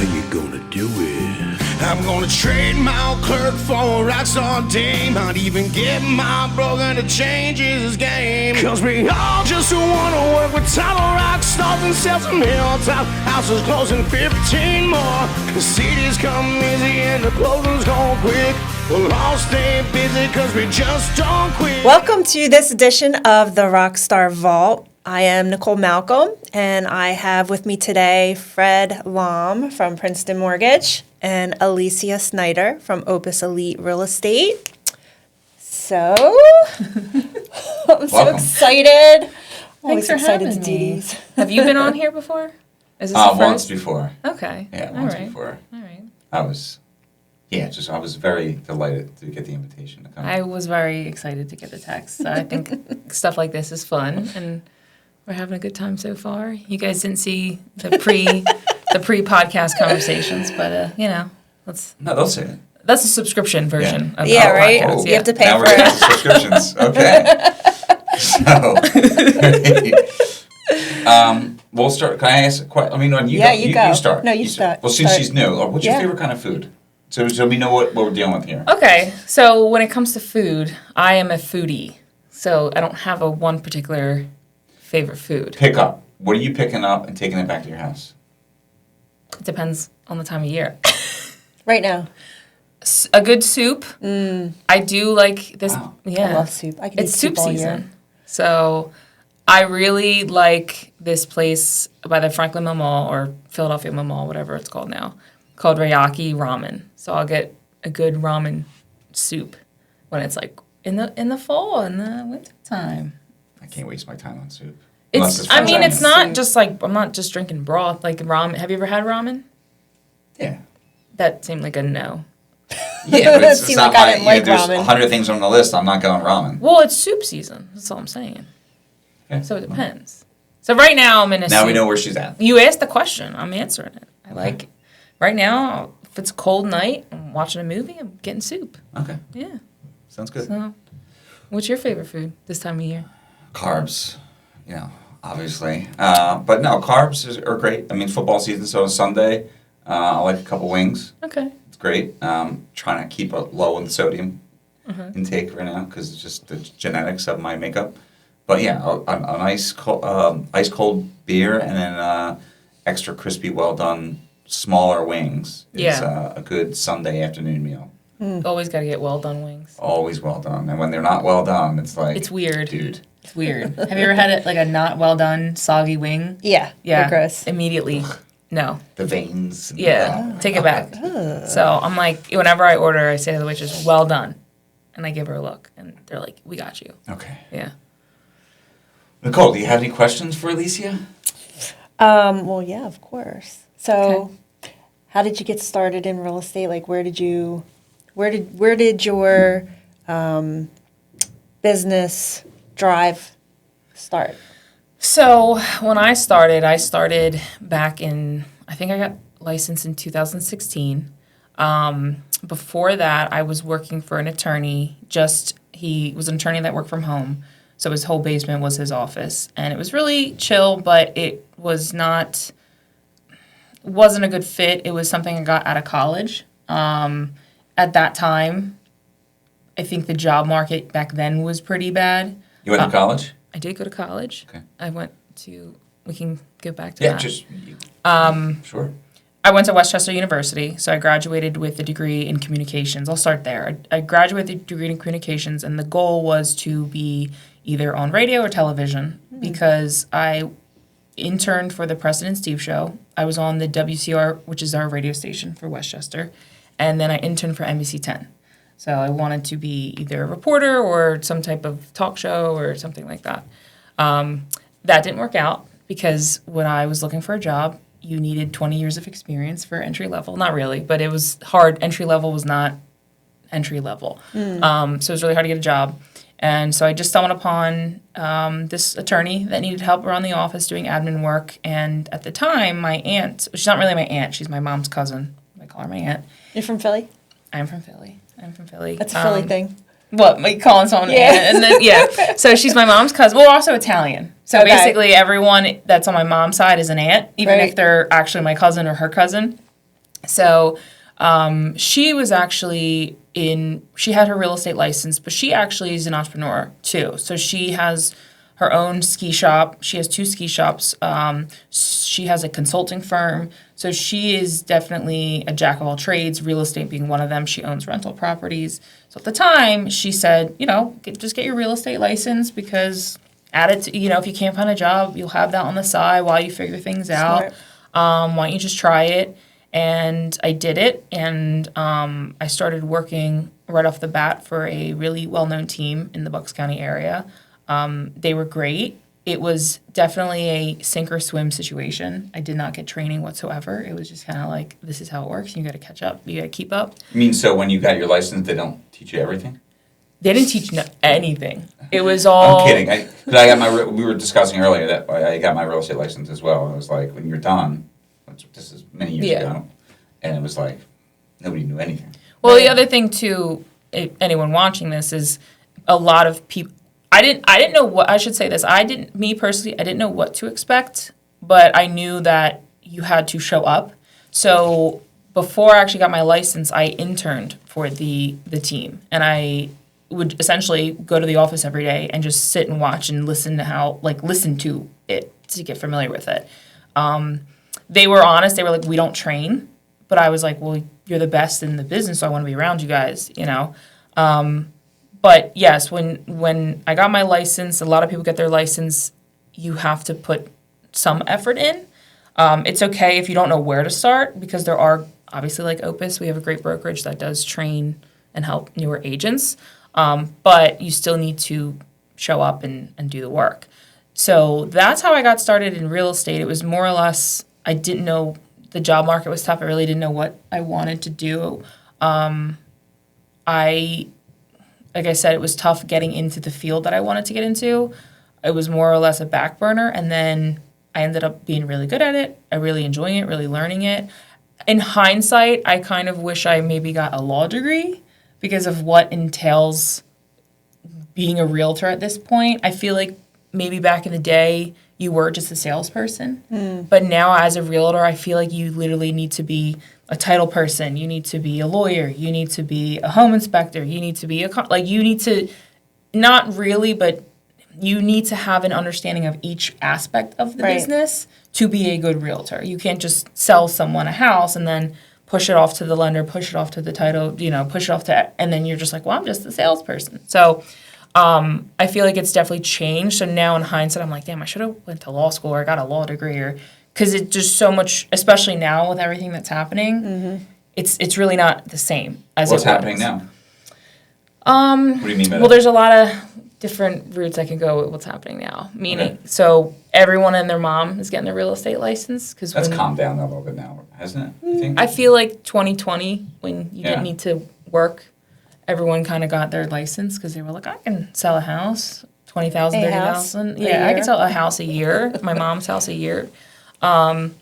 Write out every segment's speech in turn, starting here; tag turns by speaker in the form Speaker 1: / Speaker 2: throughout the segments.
Speaker 1: you gonna do it? I'm gonna trade my clerk for a Rockstar dame. I'd even get my brother to change his game. Cause we all just wanna work with top rock stars and sell some hilltop houses closing 15 more. The cities come easy and the closings go quick. We'll all stay busy cause we just don't quit.
Speaker 2: Welcome to this edition of the Rockstar Vault. I am Nicole Malcolm, and I have with me today Fred Lom from Princeton Mortgage and Alisia Snyder from Opus Elite Real Estate. So, I'm so excited.
Speaker 3: Thanks for
Speaker 2: excited
Speaker 3: having
Speaker 2: to do
Speaker 3: me.
Speaker 2: these.
Speaker 3: Have you been on here before? Is this the first?
Speaker 4: Once before.
Speaker 3: Okay.
Speaker 4: Yeah,
Speaker 3: All
Speaker 4: once
Speaker 3: right.
Speaker 4: before.
Speaker 3: All right.
Speaker 4: I was very delighted to get the invitation to come.
Speaker 3: I was very excited to get the text. I think stuff like this is fun, and we're having a good time so far. You guys didn't see the pre-podcast conversations, but let's.
Speaker 4: No, they'll say it.
Speaker 3: That's a subscription version of
Speaker 2: Yeah,
Speaker 3: our
Speaker 2: right?
Speaker 3: podcast.
Speaker 2: You have to pay
Speaker 4: now
Speaker 2: for
Speaker 4: we're
Speaker 2: it.
Speaker 4: getting subscriptions. Okay. So, we'll start. Can I ask a question? I mean, when you
Speaker 2: Yeah,
Speaker 4: go,
Speaker 2: you go.
Speaker 4: You start.
Speaker 2: No, you start.
Speaker 4: Well, since
Speaker 2: Start.
Speaker 4: she's new, what's your
Speaker 2: Yeah.
Speaker 4: favorite kind of food? So we know what we're dealing with here.
Speaker 3: Okay, so when it comes to food, I am a foodie. So I don't have a one particular favorite food.
Speaker 4: Pick up. What are you picking up and taking it back to your house?
Speaker 3: It depends on the time of year.
Speaker 2: Right now.
Speaker 3: A good soup. I do like this.
Speaker 4: Wow.
Speaker 3: Yeah,
Speaker 2: I love soup. I can eat
Speaker 3: it's soup
Speaker 2: all year.
Speaker 3: season. So I really like this place by the Franklin Mill Mall or Philadelphia Mill Mall, whatever it's called now, called Ryaki Ramen. So I'll get a good ramen soup when it's like in the fall and the winter time.
Speaker 4: I can't waste my time on soup. Unless
Speaker 3: It's
Speaker 4: from China.
Speaker 3: it's not just like, I'm not just drinking broth, like ramen. Have you ever had ramen?
Speaker 4: Yeah.
Speaker 3: That seemed like a no.
Speaker 4: Yeah, but it's
Speaker 2: Seemed
Speaker 4: not
Speaker 2: like I
Speaker 4: my,
Speaker 2: didn't like
Speaker 4: there's
Speaker 2: ramen.
Speaker 4: 100 things on the list. I'm not going ramen.
Speaker 3: Well, it's soup season. That's all I'm saying.
Speaker 4: Okay.
Speaker 3: So it depends. So right now I'm in a
Speaker 4: Now
Speaker 3: soup.
Speaker 4: we know where she's at.
Speaker 3: You asked the question. I'm answering it. I like, right now, if it's a cold night, I'm watching a movie, I'm getting soup.
Speaker 4: Okay.
Speaker 3: Yeah.
Speaker 4: Sounds good.
Speaker 3: So, what's your favorite food this time of year?
Speaker 4: Carbs, obviously. But no, carbs are great. I mean, football season, so Sunday, I like a couple wings.
Speaker 3: Okay.
Speaker 4: It's great. Trying to keep it low in sodium intake right now because it's just the genetics of my makeup. But yeah, a nice ice cold beer and then extra crispy, well done, smaller wings is a good Sunday afternoon meal.
Speaker 3: Always got to get well done wings.
Speaker 4: Always well done. And when they're not well done, it's like...
Speaker 3: It's weird.
Speaker 4: Dude.
Speaker 3: It's weird. Have you ever had it like a not well done soggy wing?
Speaker 2: Yeah.
Speaker 3: Yeah.
Speaker 2: They're gross.
Speaker 3: Immediately. No.
Speaker 4: The veins.
Speaker 3: Yeah. Take it back. So I'm like, whenever I order, I say to the waitress, well done. And I give her a look. And they're like, we got you.
Speaker 4: Okay.
Speaker 3: Yeah.
Speaker 4: Nicole, do you have any questions for Alisia?
Speaker 2: Well, yeah, of course. So, how did you get started in real estate? Like, where did your business drive start?
Speaker 3: So when I started back in, I think I got licensed in 2016. Before that, I was working for an attorney. He was an attorney that worked from home. So his whole basement was his office. And it was really chill, but it wasn't a good fit. It was something I got out of college. At that time, I think the job market back then was pretty bad.
Speaker 4: You went to college?
Speaker 3: I did go to college.
Speaker 4: Okay.
Speaker 3: We can get back to
Speaker 4: Yeah,
Speaker 3: that.
Speaker 4: sure.
Speaker 3: I went to Westchester University, so I graduated with a degree in communications. I'll start there. I graduated with a degree in communications, and the goal was to be either on radio or television because I interned for the Preston and Steve show. I was on the WCR, which is our radio station for Westchester, and then I interned for NBC 10. So I wanted to be either a reporter or some type of talk show or something like that. That didn't work out because when I was looking for a job, you needed 20 years of experience for entry level. Not really, but it was hard. Entry level was not entry level. So it was really hard to get a job. And so I just stumbled upon this attorney that needed help around the office doing admin work. And at the time, my aunt, she's not really my aunt, she's my mom's cousin. I call her my aunt.
Speaker 2: You're from Philly?
Speaker 3: I'm from Philly.
Speaker 2: That's a Philly thing.
Speaker 3: What, like calling someone
Speaker 2: Yeah.
Speaker 3: aunt? And then, yeah. So she's my mom's cousin. Well, we're also Italian. So basically everyone that's on my mom's side is an aunt, even
Speaker 2: Right.
Speaker 3: if they're actually my cousin or her cousin. So she was actually she had her real estate license, but she actually is an entrepreneur too. So she has her own ski shop. She has 2 ski shops. She has a consulting firm. So she is definitely a jack of all trades, real estate being one of them. She owns rental properties. So at the time, she said, just get your real estate license because add it to, if you can't find a job, you'll have that on the side while you figure things out. Why don't you just try it? And I did it, and I started working right off the bat for a really well-known team in the Bucks County area. They were great. It was definitely a sink or swim situation. I did not get training whatsoever. It was just kind of like, this is how it works. You got to catch up. You got to keep up.
Speaker 4: You mean, so when you got your license, they don't teach you everything?
Speaker 3: They didn't teach anything. It was all...
Speaker 4: I'm kidding. We were discussing earlier that I got my real estate license as well. And it was like, when you're done, this is many years ago, and it was like, nobody knew anything.
Speaker 3: Well, the other thing, too, anyone watching this, is a lot of people... I didn't know what... I should say this. Me personally, I didn't know what to expect, but I knew that you had to show up. So before I actually got my license, I interned for the team, and I would essentially go to the office every day and just sit and watch and listen to it to get familiar with it. They were honest. They were like, we don't train. But I was like, well, you're the best in the business, so I want to be around you guys, But yes, when I got my license, a lot of people get their license, you have to put some effort in. It's okay if you don't know where to start, because there are, obviously, like Opus, we have a great brokerage that does train and help newer agents. But you still need to show up and do the work. So that's how I got started in real estate. It was more or less, I didn't know, the job market was tough. I really didn't know what I wanted to do. Like I said, it was tough getting into the field that I wanted to get into. It was more or less a back burner, and then I ended up being really good at it. I really enjoying it, really learning it. In hindsight, I kind of wish I maybe got a law degree because of what entails being a realtor at this point. I feel like maybe back in the day, you were just a salesperson. But now as a realtor, I feel like you literally need to be a title person. You need to be a lawyer. You need to be a home inspector. You need to be you need to, not really, but you need to have an understanding of each aspect of the business to be a good realtor. You can't just sell someone a house and then push it off to the lender, push it off to the title, push it off to, and then you're just like, well, I'm just a salesperson. So I feel like it's definitely changed. So now in hindsight, I'm like, damn, I should have went to law school or got a law degree, because it's just so much, especially now with everything that's happening, it's really not the same as
Speaker 4: What's
Speaker 3: it was.
Speaker 4: happening now? What do you mean by that?
Speaker 3: Well, there's a lot of different routes I can go with what's happening now. Meaning, so everyone and their mom is getting their real estate license.
Speaker 4: That's calmed down a little bit now, hasn't it? You think?
Speaker 3: I feel like 2020, when you didn't need to work, everyone kind of got their license because they were like, I can sell a house, $20,000, $30,000. Yeah, I can sell a house a year, my mom's house a year. And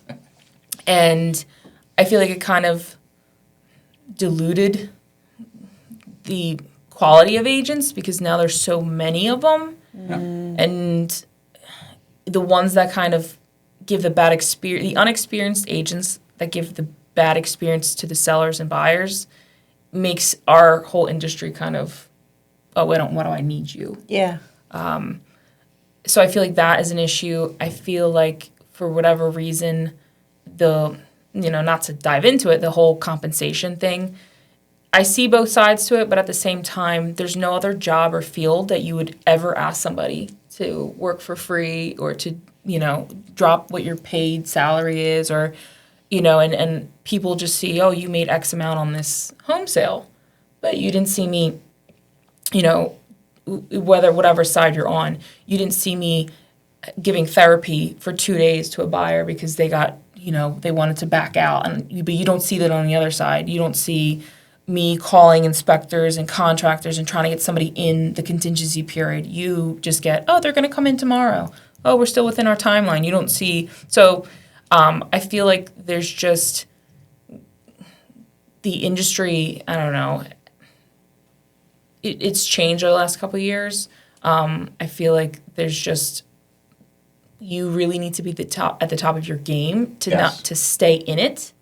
Speaker 3: I feel like it kind of diluted the quality of agents because now there's so many of them. And the ones that kind of give the bad experience, the unexperienced agents that give the bad experience to the sellers and buyers, makes our whole industry kind of, why do I need you?
Speaker 2: Yeah.
Speaker 3: So I feel like that is an issue. I feel like for whatever reason, not to dive into it, the whole compensation thing, I see both sides to it, but at the same time, there's no other job or field that you would ever ask somebody to work for free or to, drop what your paid salary is, or, and people just see, oh, you made X amount on this home sale, but you didn't see me, whatever side you're on, you didn't see me giving therapy for 2 days to a buyer because they got, they wanted to back out. But you don't see that on the other side. You don't see me calling inspectors and contractors and trying to get somebody in the contingency period. You just get, oh, they're going to come in tomorrow. Oh, we're still within our timeline. You don't see. So I feel like there's just the industry, I don't know, it's changed over the last couple of years. I feel like there's just, you really need to be at the top of your game to not to stay in it.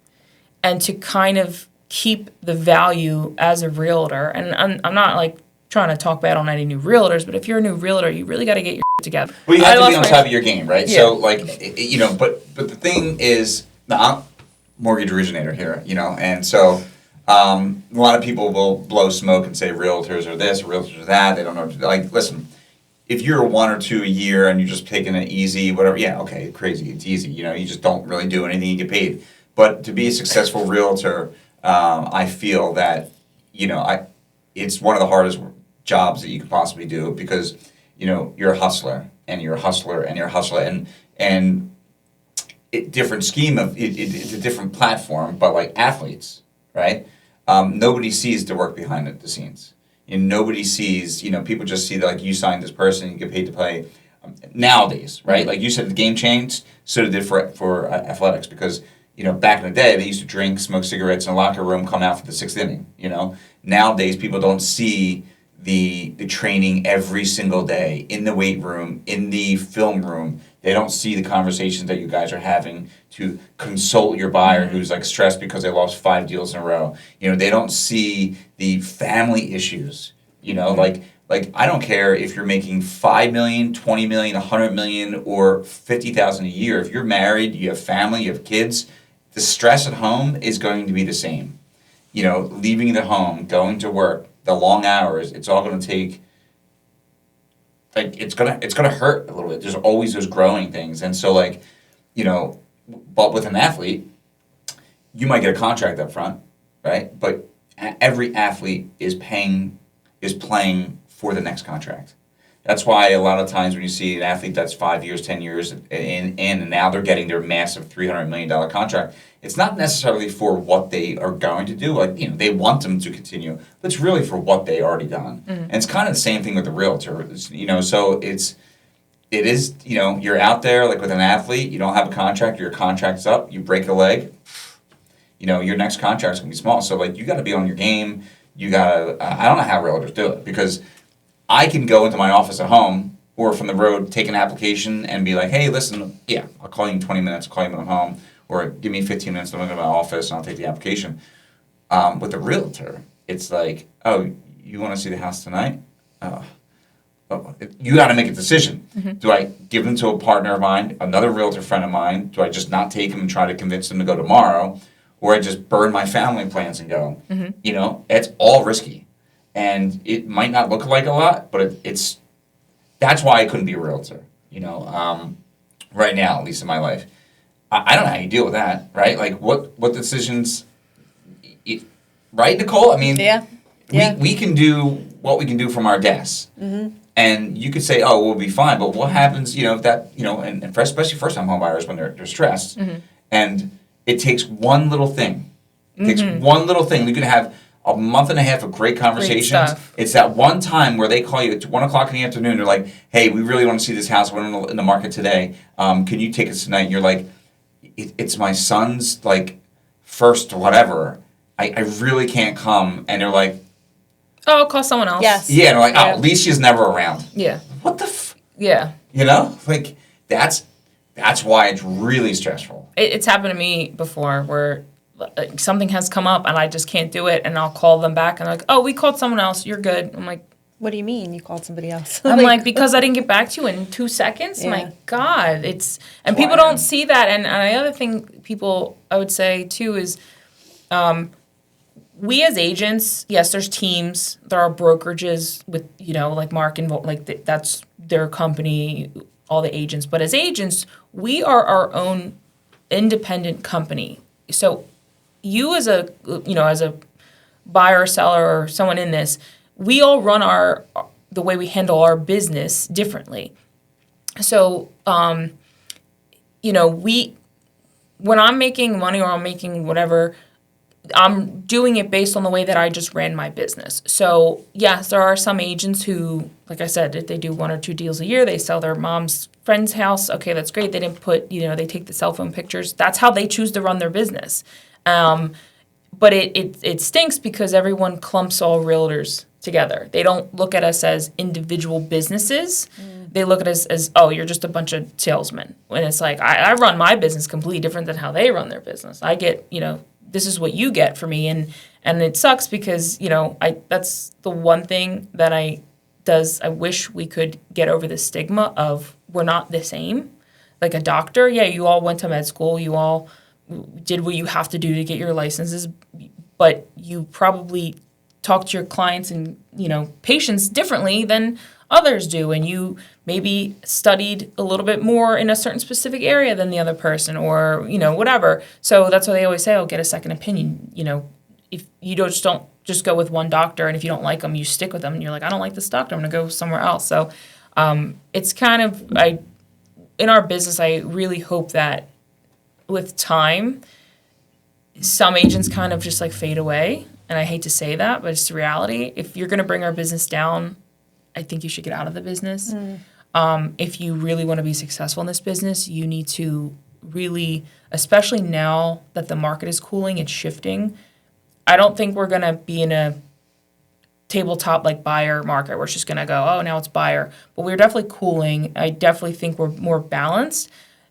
Speaker 3: and to kind of keep the value as a realtor. And I'm not like trying to talk bad on any new realtors, but if you're a new realtor, you really got to get your together.
Speaker 4: Well, you have to be on top of your game, right?
Speaker 3: Yeah.
Speaker 4: So, like, but the thing is, now, I'm a mortgage originator here, and so a lot of people will blow smoke and say realtors are this, realtors are that. They don't know what to do. Like, listen, if you're 1 or 2 a year and you're just taking it easy, whatever, yeah, okay, crazy, it's easy. You just don't really do anything, you get paid. But to be a successful realtor, I feel that, it's one of the hardest jobs that you could possibly do because, you're a hustler and you're a hustler and you're a hustler and different scheme of it's a different platform, but like athletes, right? Nobody sees the work behind the scenes. Nobody sees, people just see that like you signed this person, you get paid to play. Nowadays, right? Like you said, the game changed, so did it for athletics because, back in the day, they used to drink, smoke cigarettes in the locker room, come out for the 6th inning, Nowadays, people don't see the training every single day in the weight room, in the film room. They don't see the conversations that you guys are having to consult your buyer who's like stressed because they lost 5 deals in a row. They don't see the family issues. Like I don't care if you're making $5 million, $20 million, $100 million, or $50,000 a year. If you're married, you have family, you have kids, the stress at home is going to be the same. Leaving the home, going to work, the long hours, it's all going to take. Like it's gonna hurt a little bit. There's always those growing things, and so but with an athlete, you might get a contract up front, right? But every athlete is playing for the next contract. That's why a lot of times when you see an athlete that's 5 years, 10 years, and now they're getting their massive $300 million contract, it's not necessarily for what they are going to do. Like, they want them to continue, but it's really for what they already done. Mm-hmm. And it's kind of the same thing with the realtor. So it is, you're out there like with an athlete, you don't have a contract, your contract's up, you break a leg, your next contract's going to be small. So like you got to be on your game. You got to, I don't know how realtors do it because I can go into my office at home or from the road, take an application and be like, hey, listen, yeah, I'll call you in 20 minutes, I'll call you when I'm home, or give me 15 minutes to go to my office and I'll take the application. With the realtor, it's like, oh, you want to see the house tonight? You got to make a decision. Mm-hmm. Do I give them to a partner of mine, another realtor friend of mine? Do I just not take them and try to convince them to go tomorrow? Or I just burn my family plans and go? Mm-hmm. It's all risky. And it might not look like a lot, but it's that's why I couldn't be a realtor, right now, at least in my life. I don't know how you deal with that, right? Like, what decisions, right, Nicole? I mean,
Speaker 2: yeah.
Speaker 4: We can do what we can do from our desks. Mm-hmm. And you could say, oh, we'll be fine, but what happens, if that, and for especially first-time home buyers when they're stressed, mm-hmm. and it takes one little thing. It takes one little thing. You can have a month and a half of great conversations. It's that one time where they call you at 1 o'clock in the afternoon. They're like, hey, we really want to see this house. We're in the market today. Can you take us tonight? And you're like, it's my son's, first whatever. I really can't come. And they're like,
Speaker 3: oh, I'll call someone else.
Speaker 2: Yes.
Speaker 4: Yeah, and they're like, oh, Alicia's never around.
Speaker 3: Yeah.
Speaker 4: What the
Speaker 3: Yeah.
Speaker 4: That's why it's really stressful.
Speaker 3: It's happened to me before where something has come up and I just can't do it, and I'll call them back and they're like, oh, we called someone else, you're good. I'm like,
Speaker 2: what do you mean you called somebody else?
Speaker 3: I'm like, because I didn't get back to you in 2 seconds? Yeah. My God. And people don't see that. And the other thing people, I would say, too, is we as agents, yes, there's teams. There are brokerages with, like Mark and that's their company, all the agents. But as agents, we are our own independent company. So you as a buyer or seller or someone in this, we all run the way we handle our business differently. So, when I'm making money or I'm making whatever, I'm doing it based on the way that I just ran my business. So, yes, there are some agents who, like I said, if they do 1 or 2 deals a year, they sell their mom's friend's house. Okay, that's great. They didn't put, they take the cell phone pictures. That's how they choose to run their business. But it stinks because everyone clumps all realtors together. They don't look at us as individual businesses. They look at us as, oh, you're just a bunch of salesmen. When it's like, I run my business completely different than how they run their business. I get, this is what you get for me. And it sucks because, that's the one thing that I wish we could get over the stigma of we're not the same. Like a doctor, yeah, you all went to med school, you all did what you have to do to get your licenses, but you probably talk to your clients and, patients differently than others do, and you maybe studied a little bit more in a certain specific area than the other person, or, whatever. So that's why they always say, oh, get a second opinion. If you don't just go with one doctor, and if you don't like them, you stick with them, and you're like, I don't like this doctor, I'm going to go somewhere else. So it's kind of, in our business, I really hope that with time, some agents kind of just like fade away. And I hate to say that, but it's the reality. If you're going to bring our business down, I think you should get out of the business. If you really want to be successful in this business, you need to really, especially now that the market is cooling and shifting, I don't think we're going to be in a tabletop like buyer market where it's just going to go, oh, now it's buyer. But we're definitely cooling. I definitely think we're more balanced.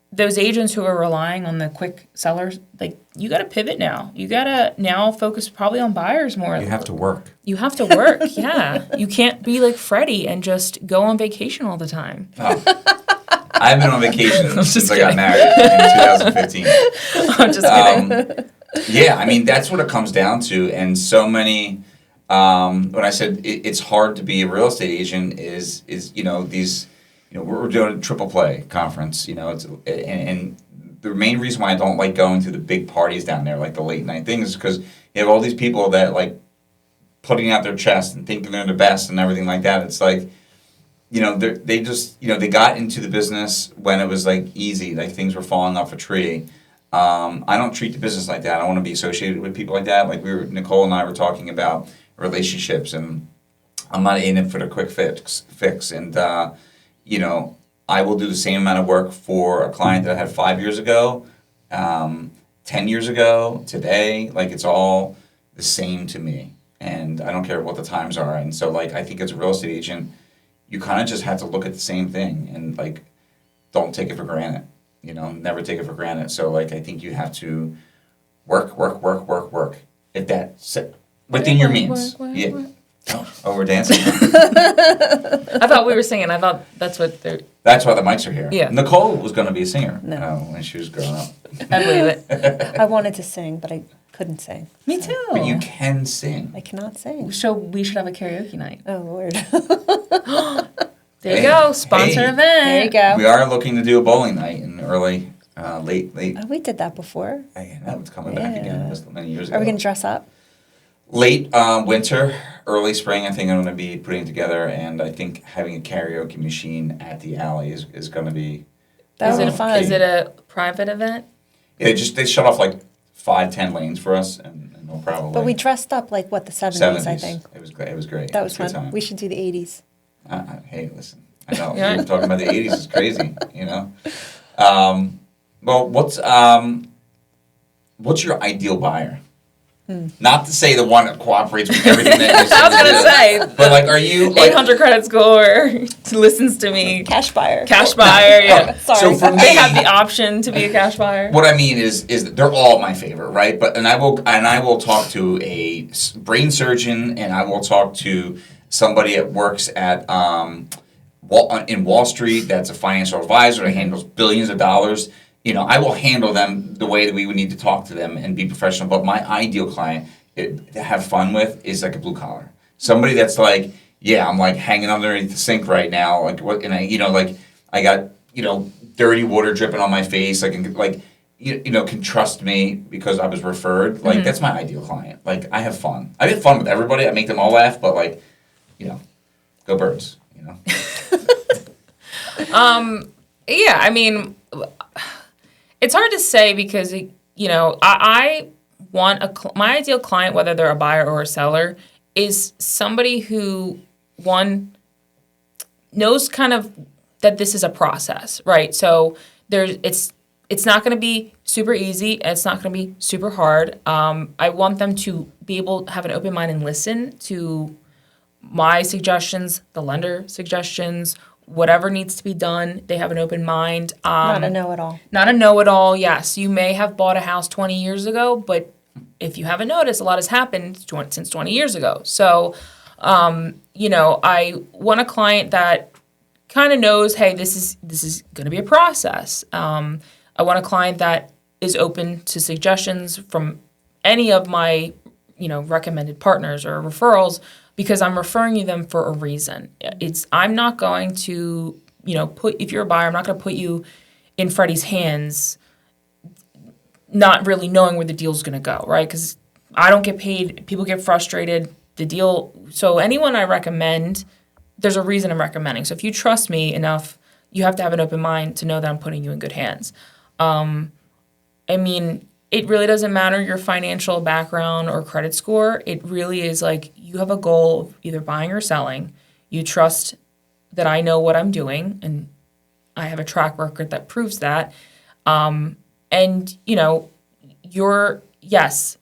Speaker 3: Those agents who are relying on the quick sellers, like, you got to pivot now. You got to now focus probably on buyers more.
Speaker 4: You have to work.
Speaker 3: You have to work, yeah. You can't be like Freddie and just go on vacation all the time.
Speaker 4: Oh. I've been on vacation since I got
Speaker 3: kidding.
Speaker 4: married in 2015.
Speaker 3: I'm just kidding.
Speaker 4: Yeah, I mean, that's what it comes down to. And so many, when I said it's hard to be a real estate agent is these, we're doing a triple play conference, and the main reason why I don't like going to the big parties down there, like the late night things, is because you have all these people that like putting out their chest and thinking they're the best and everything like that. It's like, they just, they got into the business when it was like easy, like things were falling off a tree. I don't treat the business like that. I don't want to be associated with people like that. Like Nicole and I were talking about relationships, and I'm not in it for the quick fix. And, I will do the same amount of work for a client that I had 5 years ago, 10 years ago, today. Like, it's all the same to me. And I don't care what the times are. And so, like, I think as a real estate agent, you kind of just have to look at the same thing and, like, don't take it for granted. Never take it for granted. So, like, I think you have to work. If that's within your means. Yeah. Oh, we're dancing?
Speaker 3: I thought we were singing. I thought that's what they're...
Speaker 4: That's why the mics are here.
Speaker 3: Yeah.
Speaker 4: Nicole was going to be a singer
Speaker 2: No.
Speaker 4: when she was growing up.
Speaker 3: I believe it.
Speaker 2: I wanted to sing, but I couldn't sing.
Speaker 3: Me too.
Speaker 4: But you can sing.
Speaker 2: I cannot sing.
Speaker 3: So we should have a karaoke night.
Speaker 2: Oh, Lord.
Speaker 3: There you go. Sponsor event.
Speaker 2: There you go.
Speaker 4: We are looking to do a bowling night in early, late.
Speaker 2: Oh, we did that before.
Speaker 4: That was coming back again. It was many years ago.
Speaker 2: Are we going to dress up?
Speaker 4: Late winter, early spring, I think I'm going to be putting together, and I think having a karaoke machine at the alley is going to be...
Speaker 2: That would be fun.
Speaker 3: Is it a private event?
Speaker 4: Yeah, they shut off like 5-10 lanes for us, and no problem.
Speaker 2: But we dressed up like, the 70s, I think.
Speaker 4: It was great. It was great.
Speaker 2: That was
Speaker 4: a good
Speaker 2: fun.
Speaker 4: time.
Speaker 2: We should do the 80s.
Speaker 4: Hey, listen. I know.
Speaker 3: Yeah.
Speaker 4: We were talking about the 80s. It's crazy, Well, what's your ideal buyer? Not to say the one that cooperates with everything that you say.
Speaker 3: I was going to say.
Speaker 4: But, like, are you... Like,
Speaker 3: 800 credit score, listens to me.
Speaker 2: Cash buyer.
Speaker 3: Cash buyer, yeah.
Speaker 2: Sorry.
Speaker 4: So for me...
Speaker 3: They have the option to be a cash buyer.
Speaker 4: What I mean is that they're all my favorite, right? But I will talk to a brain surgeon, and I will talk to somebody that works at in Wall Street that's a financial advisor that handles billions of dollars. I will handle them the way that we would need to talk to them and be professional. But my ideal client to have fun with is like a blue collar. Somebody that's like, yeah, I'm like hanging underneath the sink right now. Like what? And I got dirty water dripping on my face. Can trust me because I was referred. Like that's my ideal client. Like I have fun. I have fun with everybody. I make them all laugh. But go Birds.
Speaker 3: Yeah, I mean, it's hard to say because, I want my ideal client, whether they're a buyer or a seller, is somebody who, one, knows kind of that this is a process, right? So it's not going to be super easy, and it's not going to be super hard. I want them to be able to have an open mind and listen to my suggestions, the lender suggestions, whatever needs to be done. They have an open mind.
Speaker 2: Not a know-it-all.
Speaker 3: Not a know-it-all, yes. You may have bought a house 20 years ago, but if you haven't noticed, a lot has happened since 20 years ago. So, I want a client that kind of knows, hey, this is going to be a process. I want a client that is open to suggestions from any of my, recommended partners or referrals, because I'm referring you them for a reason. I'm not going to, if you're a buyer, I'm not going to put you in Freddie's hands not really knowing where the deal's going to go, right? Because I don't get paid. People get frustrated. So anyone I recommend, there's a reason I'm recommending. So if you trust me enough, you have to have an open mind to know that I'm putting you in good hands. It really doesn't matter your financial background or credit score. It really is like you have a goal of either buying or selling. You trust that I know what I'm doing, and I have a track record that proves that. Yes,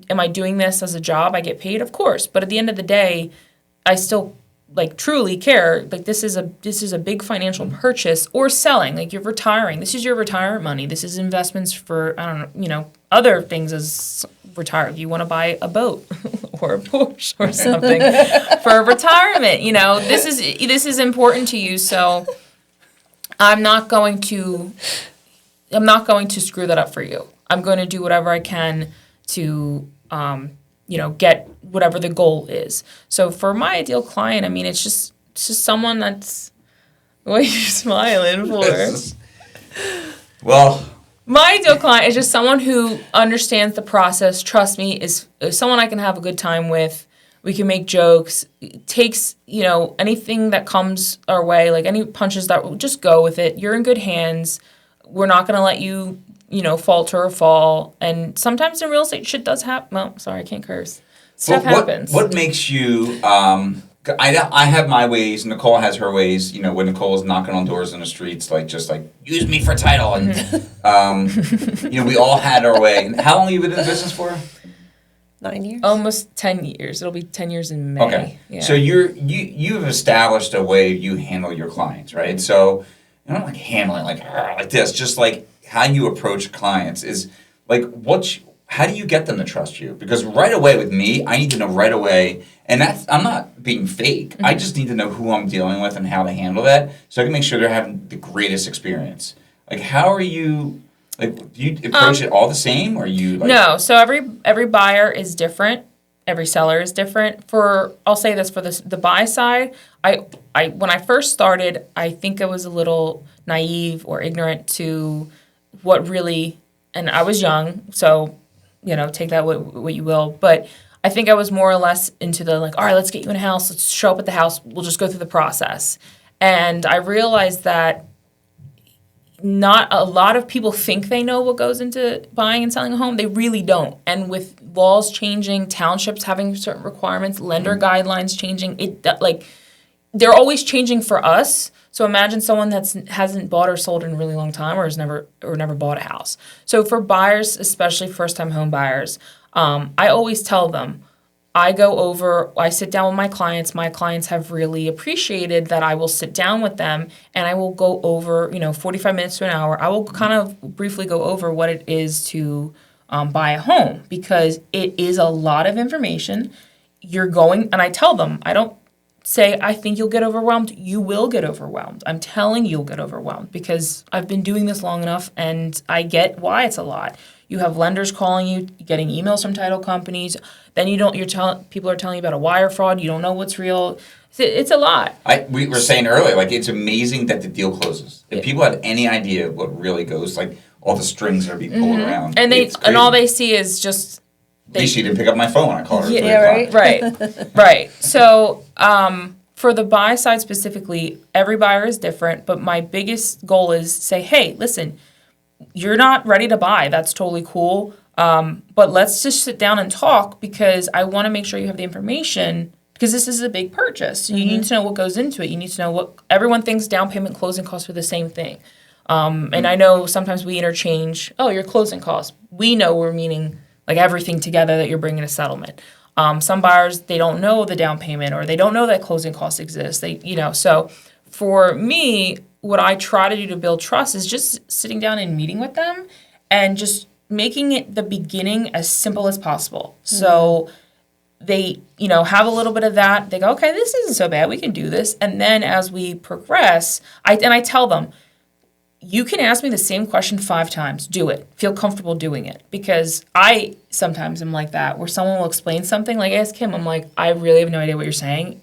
Speaker 3: am I doing this as a job? I get paid, of course. But at the end of the day, I still truly care. This is a big financial purchase, or selling. You're retiring. This is your retirement money. This is investments for, other things as retire. You want to buy a boat or a Porsche or something for retirement. This is important to you. So I'm not going to screw that up for you. I'm going to do whatever I can to, get whatever the goal is. So for my ideal client, it's just someone that's, what are you smiling for?
Speaker 4: Well,
Speaker 3: my ideal client is just someone who understands the process, trust me, is someone I can have a good time with. We can make jokes. It takes, anything that comes our way, any punches that, just go with it. You're in good hands. We're not going to let you, falter or fall. And sometimes in real estate, shit does happen. Well, sorry, I can't curse. Stuff happens.
Speaker 4: What makes you, I have my ways, Nicole has her ways, when Nicole is knocking on doors in the streets, use me for title. And, we all had our way. And how long have you been in the business for?
Speaker 2: 9 years.
Speaker 3: Almost 10 years. It'll be 10 years in May.
Speaker 4: Okay.
Speaker 3: Yeah.
Speaker 4: So you've established a way you handle your clients, right? So you're not handling like this, just how you approach clients is how do you get them to trust you? Because right away with me, I need to know right away, and I'm not being fake. Mm-hmm. I just need to know who I'm dealing with and how to handle that, so I can make sure they're having the greatest experience. How are you? Do you approach it all the same, or you
Speaker 3: No. So every buyer is different. Every seller is different. I'll say this for the buy side. I when I first started, I think I was a little naive or ignorant to what really, and I was young, so take that what you will. But I think I was more or less into the all right, let's get you in a house. Let's show up at the house. We'll just go through the process. And I realized that not a lot of people think they know what goes into buying and selling a home. They really don't. And with laws changing, townships having certain requirements, lender guidelines changing, they're always changing for us. So imagine someone that hasn't bought or sold in a really long time, or has never bought a house. So for buyers, especially first-time home buyers, I always tell them, I sit down with my clients. My clients have really appreciated that I will sit down with them and I will go over, 45 minutes to an hour. I will kind of briefly go over what it is to buy a home, because it is a lot of information. And I tell them, I don't say, I think you'll get overwhelmed. You will get overwhelmed. I'm telling you, you'll get overwhelmed, because I've been doing this long enough and I get why it's a lot. You have lenders calling you, getting emails from title companies. Then people are telling you about a wire fraud. You don't know what's real. It's a lot.
Speaker 4: We were saying earlier, it's amazing that the deal closes. If people had any idea of what really goes, all the strings that are being pulled around,
Speaker 3: and all they see is just.
Speaker 4: At least she didn't pick up my phone when I called her.
Speaker 2: Yeah,
Speaker 3: right. So for the buy side specifically, every buyer is different. But my biggest goal is say, hey, listen, you're not ready to buy. That's totally cool. But let's just sit down and talk, because I want to make sure you have the information, because this is a big purchase. You need to know what goes into it. You need to know what everyone thinks down payment, closing costs are the same thing. And I know sometimes we interchange, your closing costs. We know we're meaning everything together, that you're bringing a settlement. Some buyers, they don't know the down payment, or they don't know that closing costs exist. So for me, what I try to do to build trust is just sitting down and meeting with them and just making it the beginning as simple as possible. So they, have a little bit of that. They go, okay, this isn't so bad. We can do this. And then as we progress, I tell them, you can ask me the same question 5 times. Do it. Feel comfortable doing it. Because I sometimes am like that, where someone will explain something. Like, ask him, I'm like, I really have no idea what you're saying.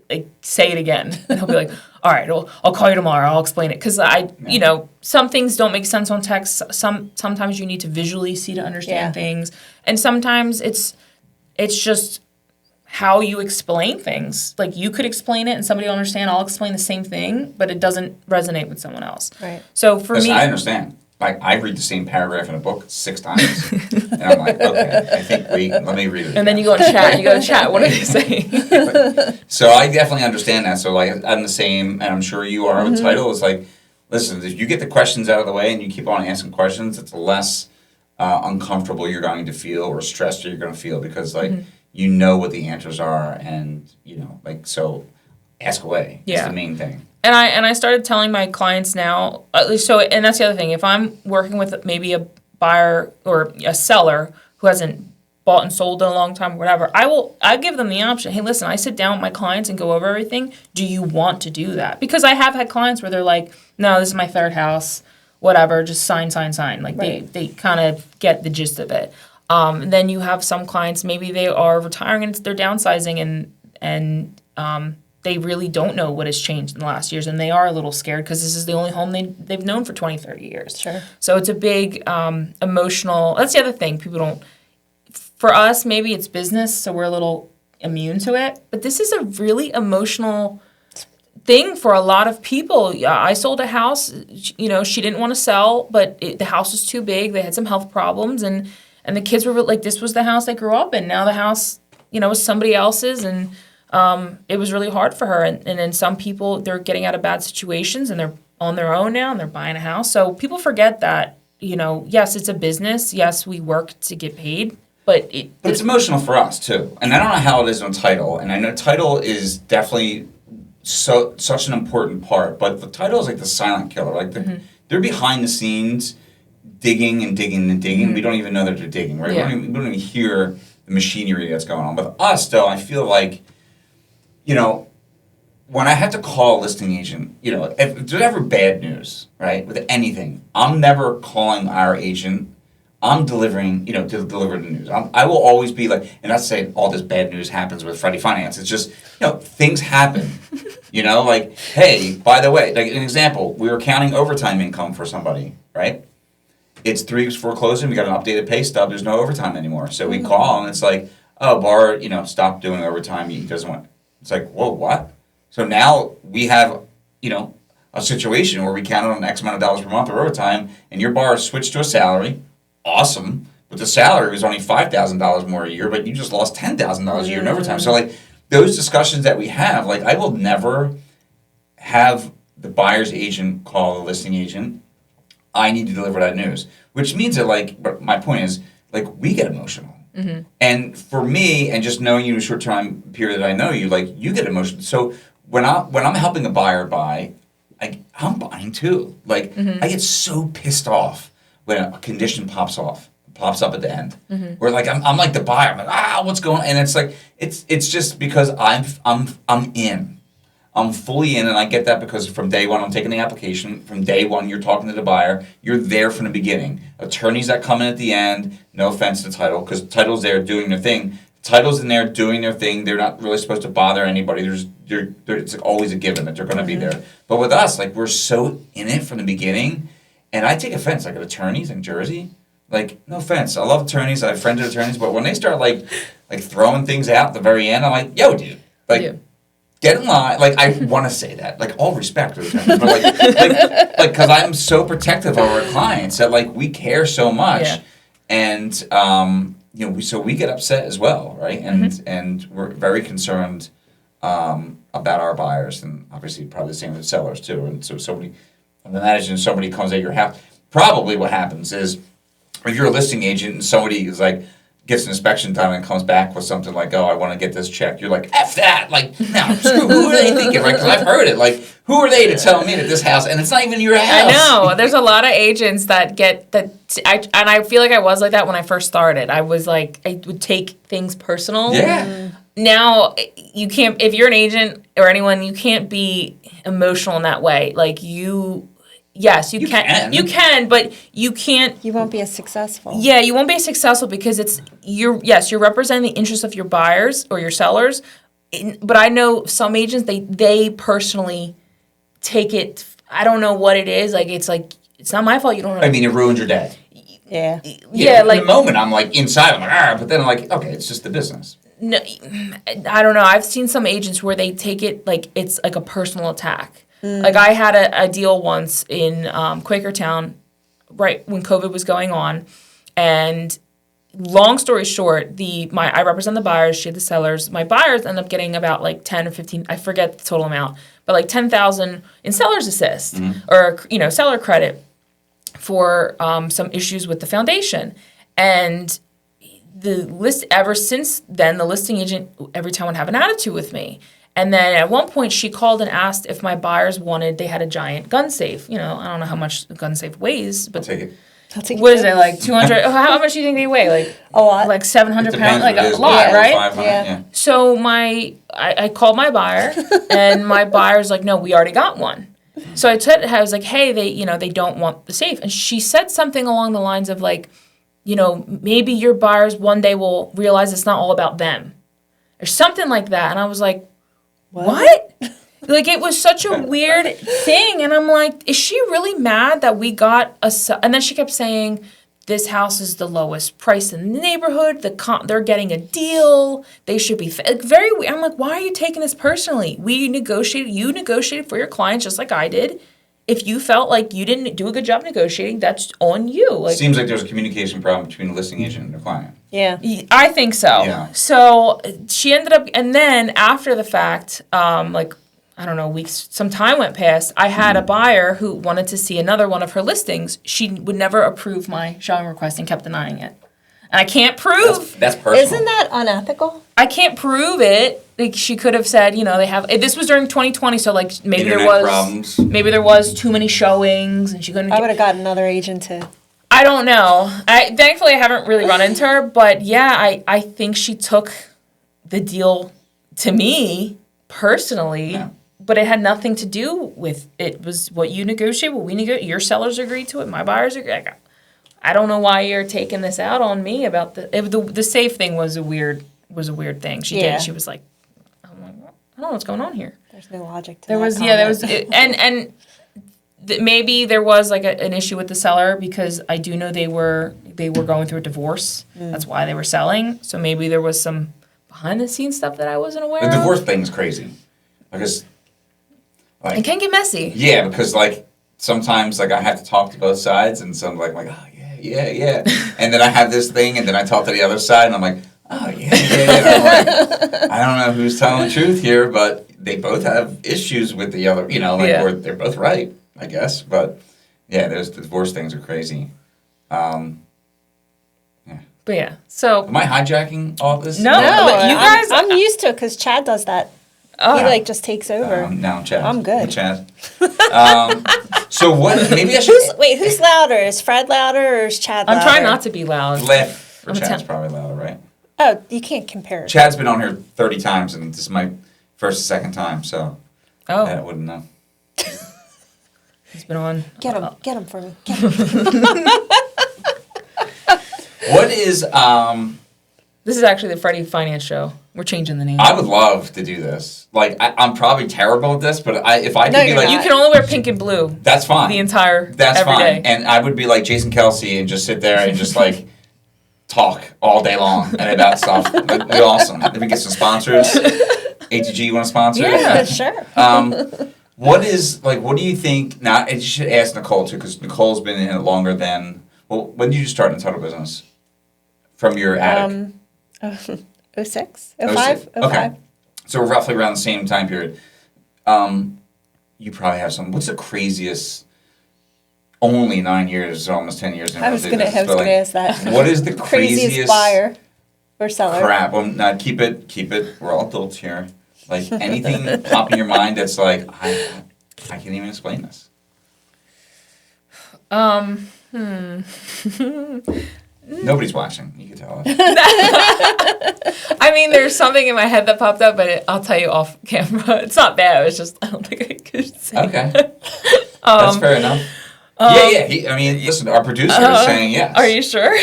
Speaker 3: Like, say it again. And he'll be like, all right, I'll call you tomorrow. I'll explain it. Because some things don't make sense on text. Sometimes you need to visually see to understand things. And sometimes it's just how you explain things. Like, you could explain it and somebody will understand. I'll explain the same thing, but it doesn't resonate with someone else.
Speaker 2: Right.
Speaker 3: So for me,
Speaker 4: I understand. Like, I read the same paragraph in a book 6 times, and I'm like, okay, I think let me read it.
Speaker 3: And then you go and chat. What are they saying?
Speaker 4: So I definitely understand that. So like, I'm the same, and I'm sure you are with title. It's like, listen, if you get the questions out of the way and you keep on asking questions, it's less uncomfortable you're going to feel or stressed you're going to feel, because like you know what the answers are, and so ask away.
Speaker 3: Yeah.
Speaker 4: It's the main thing.
Speaker 3: And I started telling my clients now, at least and that's the other thing. If I'm working with maybe a buyer or a seller who hasn't bought and sold in a long time or whatever, I give them the option. Hey, listen, I sit down with my clients and go over everything. Do you want to do that? Because I have had clients where they're like, no, this is my 3rd house, whatever, just sign. Like they kind of get the gist of it. And then you have some clients, maybe they are retiring and they're downsizing and they really don't know what has changed in the last years, and they are a little scared because this is the only home they've known for 20, 30 years.
Speaker 2: Sure.
Speaker 3: So it's a big emotional, that's the other thing. People don't, for us, maybe it's business, so we're a little immune to it, but this is a really emotional thing for a lot of people. I sold a house, she didn't want to sell, but the house was too big. They had some health problems, and the kids were like, this was the house they grew up in. Now the house, is somebody else's, and it was really hard for her. And then some people, they're getting out of bad situations and they're on their own now and they're buying a house. So people forget that, yes, it's a business. Yes, we work to get paid, but
Speaker 4: it's emotional for us too. And I don't know how it is on title. And I know title is definitely such an important part, but the title is like the silent killer. Like they're behind the scenes digging and digging and digging. We don't even know that they're digging, right?
Speaker 3: Yeah.
Speaker 4: We don't even hear the machinery that's going on. With us, though, I feel like, when I have to call a listing agent, if there's ever bad news, right, with anything, I'm never calling our agent. I'm delivering, to deliver the news. I will always be like, and not saying all this bad news happens with Freddie Finance. It's just, things happen. Like, hey, by the way, like an example, we were counting overtime income for somebody, right? It's 3 weeks before closing. We got an updated pay stub. There's no overtime anymore. So we call, and it's like, oh, Bar, stop doing overtime. He doesn't want. It's like, whoa, what? So now we have, a situation where we counted on X amount of dollars per month of overtime, and your bar switched to a salary. Awesome. But the salary was only $5,000 more a year, but you just lost $10,000 a year in overtime. So, like, those discussions that we have, like, I will never have the buyer's agent call the listing agent. I need to deliver that news, which means that, like, but my point is, like, we get emotional. Mm-hmm. And for me, and just knowing you in a short time period that I know you, like, you get emotional. So when I'm helping a buyer buy, I'm buying too. Like, I get so pissed off when a condition pops up at the end. Where, like, I'm like the buyer. I'm like, what's going on? And it's like, it's just because I'm in. I'm fully in, and I get that because from day one, I'm taking the application. From day one, you're talking to the buyer. You're there from the beginning. Attorneys that come in at the end, no offense to title, because title's there doing their thing. Title's in there doing their thing. They're not really supposed to bother anybody. It's always a given that they're going to be there. But with us, like, we're so in it from the beginning, and I take offense. Like, attorneys in Jersey, like, no offense. I love attorneys. I have friends with attorneys, but when they start, like throwing things out at the very end, I'm like, yo, dude. Like, yeah. Get in line. Like, I want to say that. Like, all respect to attorneys, but because I'm so protective of our clients that, like, we care so much. Yeah. And, so we get upset as well, right? And we're very concerned about our buyers, and obviously probably the same with sellers too. And so I imagine somebody comes at your house. Probably what happens is, if you're a listing agent and somebody is like, gets an inspection done and comes back with something like, oh, I want to get this checked. You're like, F that. Like, no, screw, who are they thinking, right? Because I've heard it. Like, who are they to tell me that this house, and it's not even your house.
Speaker 3: I know. There's a lot of agents that get that. And I feel like I was like that when I first started. I was like, I would take things personal.
Speaker 4: Yeah.
Speaker 3: Now, you can't, if you're an agent or anyone, you can't be emotional in that way. Like, yes, you can. You can, but you can't.
Speaker 2: You won't be as successful.
Speaker 3: Yeah, you won't be as successful because you're representing the interests of your buyers or your sellers. But I know some agents, they personally take it. I don't know what it is. Like, it's not my fault. You don't know.
Speaker 4: I mean, it ruined your day.
Speaker 2: Yeah.
Speaker 3: Yeah, like
Speaker 4: in the moment, I'm like inside. I'm like, but then I'm like, okay, it's just the business.
Speaker 3: No, I don't know. I've seen some agents where they take it like it's like a personal attack. Like I had a deal once in Quakertown, right when COVID was going on, and long story short, I represent the buyers, she had the sellers. My buyers end up getting about like 10 or 15, I forget the total amount, but like 10,000 in seller's assist or seller credit for some issues with the foundation. And ever since then, the listing agent every time would have an attitude with me. And then at one point, she called and asked if my buyers they had a giant gun safe. I don't know how much the gun safe weighs, but
Speaker 4: I'll take it.
Speaker 3: What is it, like 200? How much do you think they weigh? Like
Speaker 2: a lot.
Speaker 3: Like 700 pounds? Like a
Speaker 4: lot,
Speaker 3: right?
Speaker 2: Yeah.
Speaker 3: So I called my buyer, and my buyer's like, no, we already got one. So I was like, hey, they don't want the safe. And she said something along the lines of like, maybe your buyers one day will realize it's not all about them. Or something like that. And I was like, what? Like, it was such a weird thing. And I'm like, is she really mad that we got and then she kept saying, this house is the lowest price in the neighborhood. They're getting a deal. They should be very weird. I'm like, why are you taking this personally? You negotiated for your clients just like I did. If you felt like you didn't do a good job negotiating, that's on you.
Speaker 4: Seems like there's a communication problem between the listing agent and the client.
Speaker 2: Yeah.
Speaker 3: I think so.
Speaker 4: Yeah.
Speaker 3: So she ended up, and then after the fact, I don't know, weeks, some time went past, I had a buyer who wanted to see another one of her listings. She would never approve my showing request and kept denying it. And I can't prove.
Speaker 4: That's personal.
Speaker 2: Isn't that unethical?
Speaker 3: I can't prove it. Like, she could have said, they have. This was during 2020, so like maybe there was too many showings, and she couldn't.
Speaker 2: I would have got another agent to.
Speaker 3: I don't know. Thankfully I haven't really run into her, but yeah, I think she took the deal to me personally.
Speaker 4: Yeah.
Speaker 3: But it had nothing to do with it. Was what you negotiate, what we negotiate. Your sellers agreed to it. My buyers agreed. I don't know why you're taking this out on me about the safe thing was a weird thing. She did. She was like, I don't know what's going on here.
Speaker 2: There's no logic to
Speaker 3: there
Speaker 2: that.
Speaker 3: There was, and maybe there was like an issue with the seller because I do know they were going through a divorce. That's why they were selling. So maybe there was some behind the scenes stuff that I wasn't aware of.
Speaker 4: The divorce thing is crazy because.
Speaker 3: It can get messy.
Speaker 4: Yeah, because sometimes I have to talk to both sides, and so I'm like, oh yeah, and then I have this thing, and then I talk to the other side, and I'm like, oh yeah. And I'm like, I don't know who's telling the truth here, but they both have issues with the other, or they're both right, I guess. But yeah, those divorce things are crazy.
Speaker 3: But yeah, so
Speaker 4: am I hijacking all this?
Speaker 3: No, but you guys.
Speaker 2: I'm used to it because Chad does that.
Speaker 3: Oh.
Speaker 2: He just takes over.
Speaker 4: No, Chad.
Speaker 2: I'm good.
Speaker 4: Hey, Chad. So what? Maybe I should.
Speaker 2: Who's louder? Is Fred louder or is Chad louder?
Speaker 3: I'm trying not to be loud.
Speaker 4: Left for Chad's probably louder, right?
Speaker 2: Oh, you can't compare it.
Speaker 4: Chad's been on here 30 times, and this is my first or second time, so I wouldn't know.
Speaker 3: He's been on.
Speaker 2: Get him for me. Get him.
Speaker 4: What is
Speaker 3: This is actually the Freddie Finance Show. We're changing the name.
Speaker 4: I would love to do this. I'm probably terrible at this, but if I could be like...
Speaker 3: You can only wear pink and blue.
Speaker 4: That's fine.
Speaker 3: The entire...
Speaker 4: That's
Speaker 3: every
Speaker 4: fine.
Speaker 3: day.
Speaker 4: And I would be like Jason Kelsey and just sit there and just talk all day long and about stuff. That'd be awesome. If we get some sponsors. ATG, you want to sponsor?
Speaker 2: Yeah, sure.
Speaker 4: What do you think... Now, I should ask Nicole, too, because Nicole's been in it longer than... Well, when did you start in the title business? From your attic?
Speaker 2: 06? 05?
Speaker 4: Okay. So roughly around the same time period. You probably have some... What's the craziest... Only 9 years, almost 10 years.
Speaker 2: I was going to ask that.
Speaker 4: What is the
Speaker 2: craziest
Speaker 4: craziest
Speaker 2: buyer? For seller.
Speaker 4: Crap. Well, no, keep it. We're all adults here. Like anything pop in your mind that's like, I can't even explain this. Nobody's watching. You can tell us.
Speaker 3: I mean, there's something in my head that popped up, but I'll tell you off camera. It's not bad. It's just I don't think I could say.
Speaker 4: Okay. That's fair enough. Yeah. Listen, our producer is saying yes.
Speaker 3: Are you sure?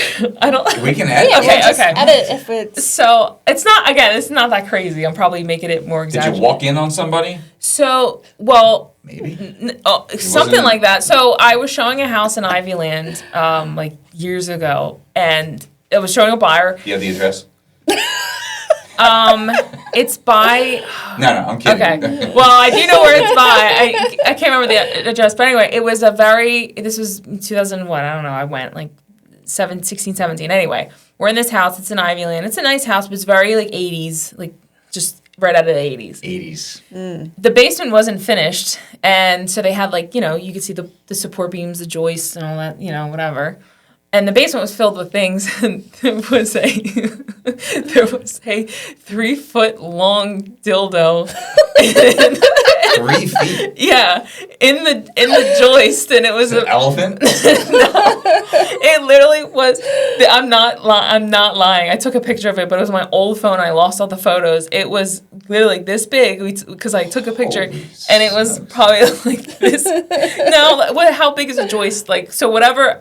Speaker 3: I don't.
Speaker 4: We can edit.
Speaker 2: Yeah,
Speaker 3: Okay,
Speaker 2: just
Speaker 3: okay.
Speaker 2: edit if it's...
Speaker 3: So it's not that crazy. I'm probably making it more
Speaker 4: Did
Speaker 3: exaggerated.
Speaker 4: you walk in on somebody?
Speaker 3: So, well,
Speaker 4: Maybe.
Speaker 3: something like that. So I was showing a house in Ivyland, like years ago, and it was showing a buyer.
Speaker 4: You have the address?
Speaker 3: It's by.
Speaker 4: No, I'm kidding.
Speaker 3: Okay. Well, I do know where it's by. I can't remember the address, but anyway, it was this was 2001. I don't know. I went like 16, 17. Anyway, we're in this house. It's in Ivyland. It's a nice house, but it's very like 80s, like just right out of the 80s.
Speaker 4: 80s.
Speaker 3: The basement wasn't finished, and so they had like, you could see the support beams, the joists, and all that, whatever. And the basement was filled with things, and there was a 3-foot long dildo.
Speaker 4: 3 feet.
Speaker 3: Yeah, in the joist, and it was
Speaker 4: An elephant.
Speaker 3: It literally was. I'm not lying. I took a picture of it, but it was my old phone. I lost all the photos. It was literally this big because I took a picture, and it was probably like this. No, how big is a joist? Like, so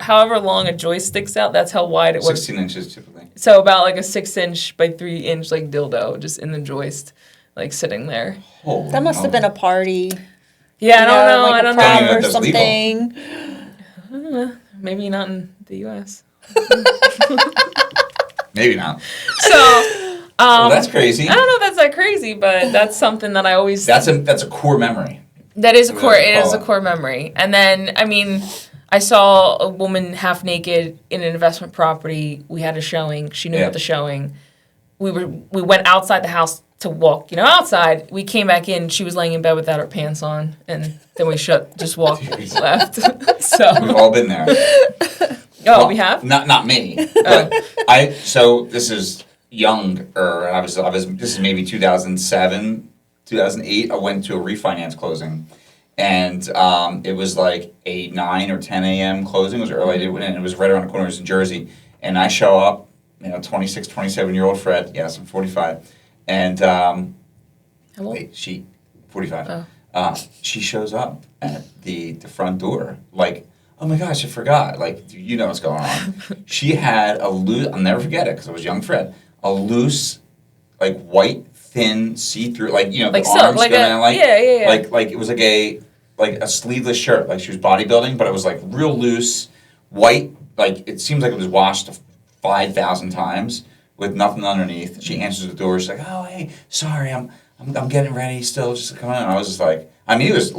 Speaker 3: however long a joist sticks out, that's how wide it was.
Speaker 4: 16 inches typically.
Speaker 3: So about like a 6-inch by 3-inch like dildo just in the joist, like sitting there.
Speaker 4: Holy
Speaker 2: That must have been a party.
Speaker 3: Yeah, I don't know.
Speaker 2: Like
Speaker 3: I
Speaker 2: a
Speaker 3: don't
Speaker 2: prom
Speaker 3: know.
Speaker 4: know.
Speaker 2: or
Speaker 4: That's
Speaker 2: something.
Speaker 3: Maybe not in the U.S.
Speaker 4: Maybe not.
Speaker 3: So.
Speaker 4: Well, that's crazy.
Speaker 3: I don't know if that's that crazy, but that's something that I always.
Speaker 4: That's a core memory.
Speaker 3: That is a core.
Speaker 4: It
Speaker 3: It is a core memory. And then, I mean, I saw a woman half naked in an investment property. We had a showing. She knew about the showing. We went outside the house to walk, outside. We came back in. She was laying in bed without her pants on, and then we just walked left. So
Speaker 4: We've all been there.
Speaker 3: we have.
Speaker 4: Not me. But so this is younger. I was. This is maybe 2007, 2008. I went to a refinance closing, and it was like a 9 or 10 a.m. closing. It was early. And it was right around the corner. It was in Jersey, and I show up. 26, 27-year-old Fred. Yes, I'm 45, and
Speaker 3: How old?
Speaker 4: she 45. She shows up at the front door like, oh my gosh, I forgot. Like, what's going on. She had a loose, I'll never forget it because I was young Fred, a loose, like white, thin, see-through, like, the
Speaker 3: Like
Speaker 4: arms
Speaker 3: silk, like
Speaker 4: going
Speaker 3: a-
Speaker 4: down, like,
Speaker 3: yeah.
Speaker 4: like it was like a sleeveless shirt, like she was bodybuilding, but it was like real loose, white, like it seems like it was washed 5,000 times with nothing underneath. She answers the door. She's like, "Oh, hey, sorry, I'm getting ready still. Just come on." And I was just like, she was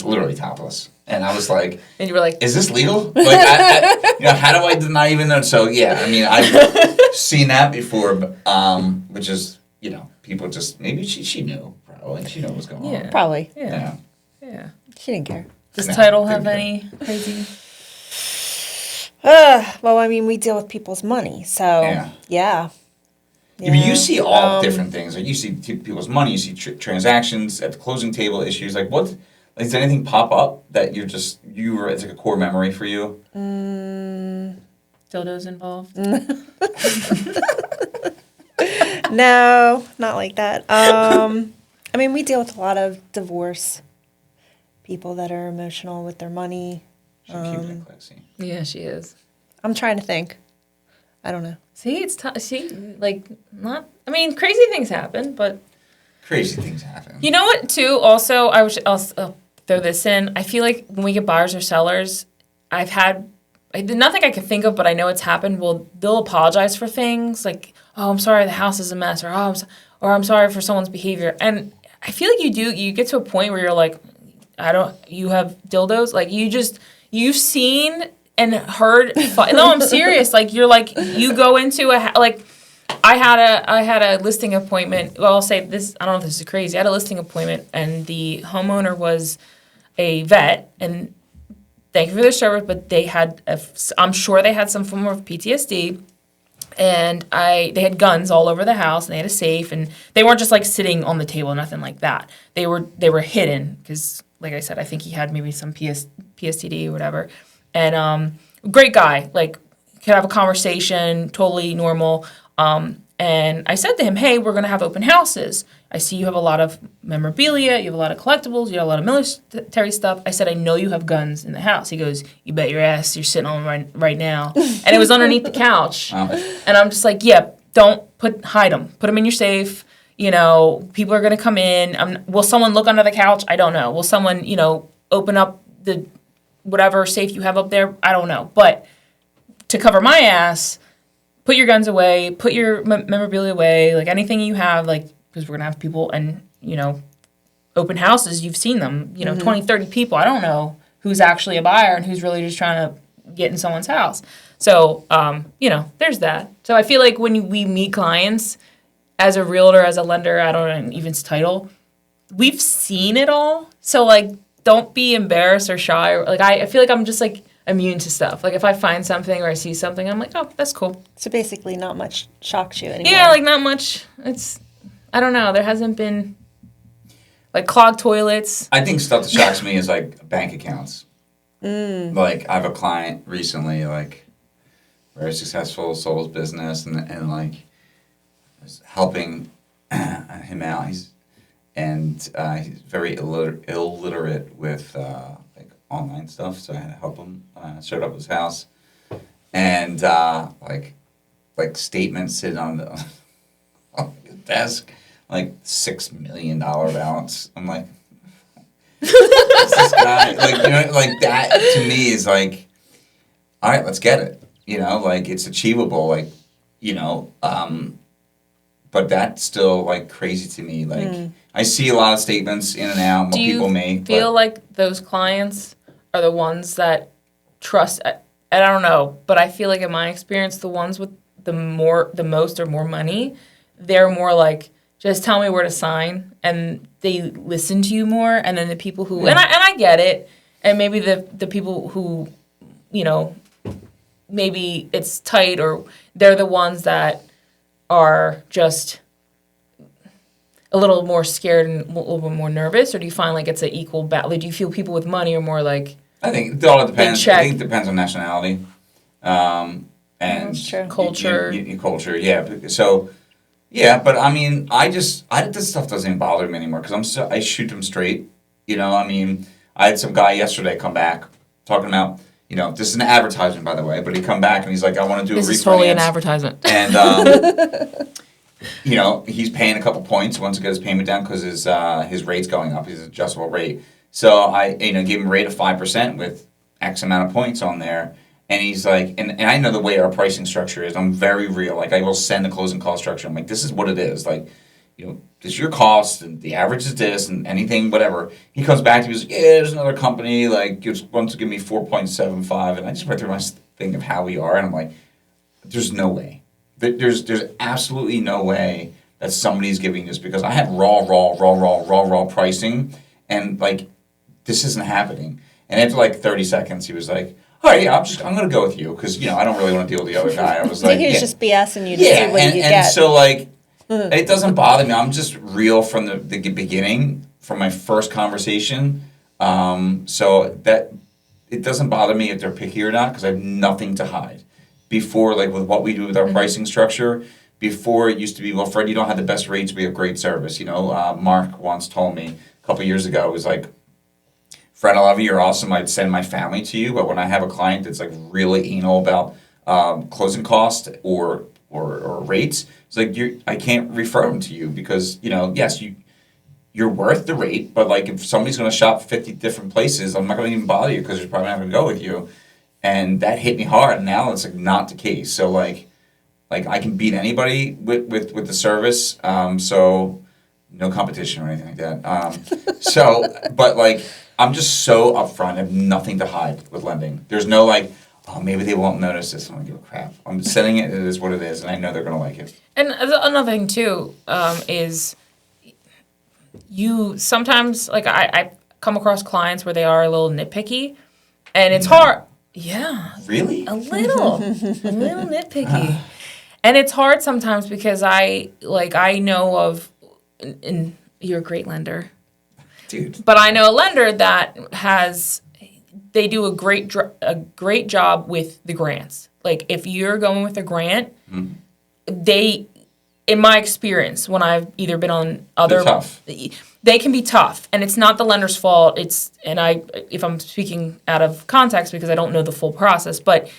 Speaker 4: literally topless, and I was like,
Speaker 3: And you were like,
Speaker 4: "Is this legal? Like, how do I not even know?" So yeah, I've seen that before, but, which is people just maybe she knew probably she knew what was going on.
Speaker 2: Probably.
Speaker 3: yeah.
Speaker 2: She didn't care.
Speaker 3: Does
Speaker 4: No,
Speaker 3: title have
Speaker 4: didn't
Speaker 3: any crazy?
Speaker 2: Well, I mean, we deal with people's money, so yeah.
Speaker 4: I mean, you see all different things. Like you see people's money, you see transactions at the closing table, issues. Like what? Like, does anything pop up that it's like a core memory for you?
Speaker 3: Dildos involved?
Speaker 2: No, not like that. I mean, we deal with a lot of divorce people that are emotional with their money.
Speaker 4: She keep that classy.
Speaker 3: Yeah, she is.
Speaker 2: I'm trying to think. I don't know.
Speaker 3: See, it's tough. See, like, not. I mean, crazy things happen, but.
Speaker 4: Crazy things happen.
Speaker 3: You know what, too? Also, I'll throw this in. I feel like when we get buyers or sellers, nothing I can think of, but I know it's happened. Well, they'll apologize for things like, "Oh, I'm sorry, the house is a mess," or I'm sorry for someone's behavior. And I feel like you get to a point where you're like, you have dildos, like you've seen and heard. No, I'm serious. Like you go into I had a listing appointment. Well, I'll say this. I don't know if this is crazy. I had a listing appointment, and the homeowner was a vet, and thank you for their service, but they had, I'm sure they had some form of PTSD. And they had guns all over the house, and they had a safe, and they weren't just like sitting on the table, nothing like that. They were hidden because, like I said, I think he had maybe some PSTD or whatever. And great guy, like could have a conversation, totally normal. And I said to him, hey, we're gonna have open houses. I see you have a lot of memorabilia, you have a lot of collectibles, you have a lot of military stuff. I said, I know you have guns in the house. He goes, you bet your ass you're sitting on them right now. And it was underneath the couch.
Speaker 4: Wow.
Speaker 3: And I'm just like, yeah, don't hide them. Put them in your safe. You know, people are going to come in. Will someone look under the couch? I don't know. Will someone, open up the whatever safe you have up there? I don't know. But to cover my ass, put your guns away, put your memorabilia away, like anything you have, like, because we're going to have people and, open houses, you've seen them, 20, 30 people. I don't know who's actually a buyer and who's really just trying to get in someone's house. So, there's that. So I feel like when we meet clients as a realtor, as a lender, I don't know, even title, we've seen it all. So, like, don't be embarrassed or shy. Like, I feel like I'm just, like, immune to stuff. Like, if I find something or I see something, I'm like, oh, that's cool.
Speaker 2: So basically not much shocks you anymore.
Speaker 3: Yeah, like, not much. I don't know. There hasn't been, like, clogged toilets.
Speaker 4: I think stuff that shocks me is, like, bank accounts. Like, I have a client recently, like, very successful, sold his business, and like, was helping him out. He's very illiterate with, like, online stuff, so I had to help him set up his house. And, like statements sitting on the desk, like, $6 million balance. I'm like, this guy, like, like that to me is like, all right, let's get it. Like, it's achievable, like, but that's still, like, crazy to me. Like, I see a lot of statements in and out, what people make.
Speaker 3: Do you feel like those clients are the ones that trust? And I don't know, but I feel like in my experience, the ones with the most or more money, they're more like, just tell me where to sign, and they listen to you more. And then the people who, and I get it, and maybe the people who, maybe it's tight, or they're the ones that are just a little more scared and a little bit more nervous, or do you find like it's an equal battle? Like, do you feel people with money are more like?
Speaker 4: I think it all depends. I think it depends on nationality, and
Speaker 3: culture.
Speaker 4: Culture, yeah. So. Yeah, but I mean, this stuff doesn't even bother me anymore because I shoot them straight. I mean, I had some guy yesterday come back talking about, this is an advertisement, by the way, but he come back and he's like, I want to do a refinance.
Speaker 3: This is totally an advertisement.
Speaker 4: And, he's paying a couple points once he gets his payment down because his rate's going up, his adjustable rate. So I, gave him a rate of 5% with X amount of points on there. And he's like, and I know the way our pricing structure is. I'm very real. Like, I will send the closing cost structure. I'm like, this is what it is. Like, this is your cost, and the average is this, and anything, whatever. He comes back to me, he's like, yeah, there's another company, like, just wants to give me 4.75. And I just went through my thing of how we are, and I'm like, there's no way. There's absolutely no way that somebody's giving this, because I have raw pricing, and, like, this isn't happening. And after, like, 30 seconds, he was like, all right, yeah, I'm going to go with you because, I don't really want to deal with the other guy. I was like,
Speaker 2: he was just BSing you to see what you get.
Speaker 4: And so, like, it doesn't bother me. I'm just real from the beginning, from my first conversation. So that it doesn't bother me if they're picky or not because I have nothing to hide. Before, like, with what we do with our pricing structure, before it used to be, well, Fred, you don't have the best rates, we have great service. Mark once told me a couple years ago, it was like, Fred, I love you, you're awesome, I'd send my family to you, but when I have a client that's, like, really anal about closing costs or rates, it's like, I can't refer them to you because, yes, you're worth the rate, but, like, if somebody's going to shop 50 different places, I'm not going to even bother you because they're probably not going to go with you. And that hit me hard, and now it's, like, not the case. So, like I can beat anybody with the service, so no competition or anything like that. But, like, I'm just so upfront. I have nothing to hide with lending. There's no, like, oh, maybe they won't notice this. I don't give a crap. I'm sending it. It is what it is, and I know they're going to like it.
Speaker 3: And another thing, too, is you sometimes, like, I come across clients where they are a little nitpicky, and it's hard. Yeah.
Speaker 4: Really?
Speaker 3: A little nitpicky. And it's hard sometimes because I know of, and you're a great lender.
Speaker 4: Dude.
Speaker 3: But I know a lender that they do a great job with the grants. Like if you're going with a grant, they, in my experience, when I've either been on other,
Speaker 4: They're tough.
Speaker 3: They can be tough, and it's not the lender's fault. If I'm speaking out of context because I don't know the full process, but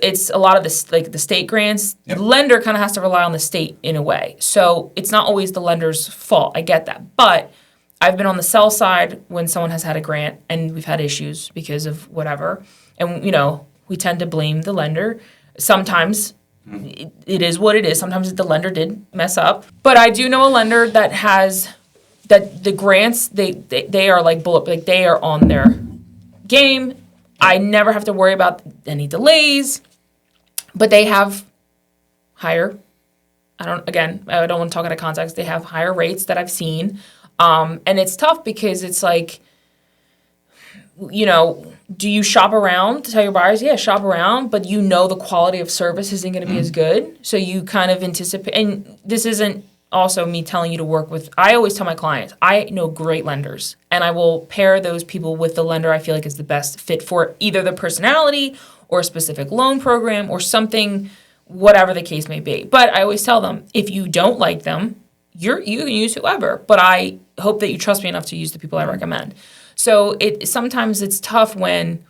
Speaker 3: it's a lot of this, like the state grants.
Speaker 4: Yep.
Speaker 3: The lender kind of has to rely on the state in a way, so it's not always the lender's fault. I get that, but I've been on the sell side when someone has had a grant and we've had issues because of whatever, and we tend to blame the lender. Sometimes it is what it is. Sometimes the lender did mess up, but I do know a lender that the grants they are like bullet, like they are on their game. I never have to worry about any delays, but they have higher. I don't want to talk out of context. They have higher rates that I've seen, and it's tough because it's like, do you shop around to tell your buyers? Yeah, shop around, but the quality of service isn't going to be as good. So you kind of anticipate, and this isn't also me telling you to work with, I always tell my clients, I know great lenders, and I will pair those people with the lender I feel like is the best fit for either the personality or a specific loan program or something, whatever the case may be. But I always tell them, if you don't like them, you can use whoever, but I hope that you trust me enough to use the people I recommend. So sometimes it's tough when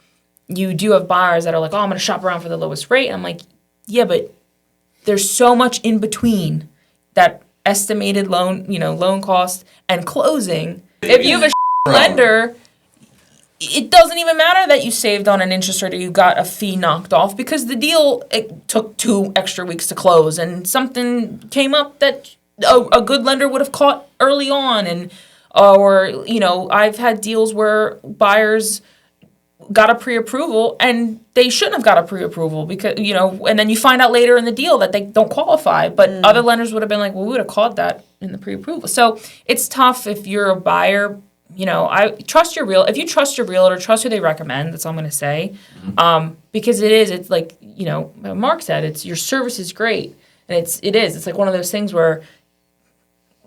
Speaker 3: you do have buyers that are like, oh, I'm going to shop around for the lowest rate. And I'm like, yeah, but there's so much in between that estimated loan cost and closing. If you have a lender, it doesn't even matter that you saved on an interest rate or you got a fee knocked off because the deal, it took 2 extra weeks to close and something came up that a good lender would have caught early on. And I've had deals where buyers got a pre-approval and they shouldn't have got a pre-approval because, and then you find out later in the deal that they don't qualify, but other lenders would have been like, well, we would have caught that in the pre-approval. So it's tough if you're a buyer. If you trust your realtor, trust who they recommend. That's all I'm going to say. Because it's like, Mark said, it's your service is great. And it's like one of those things where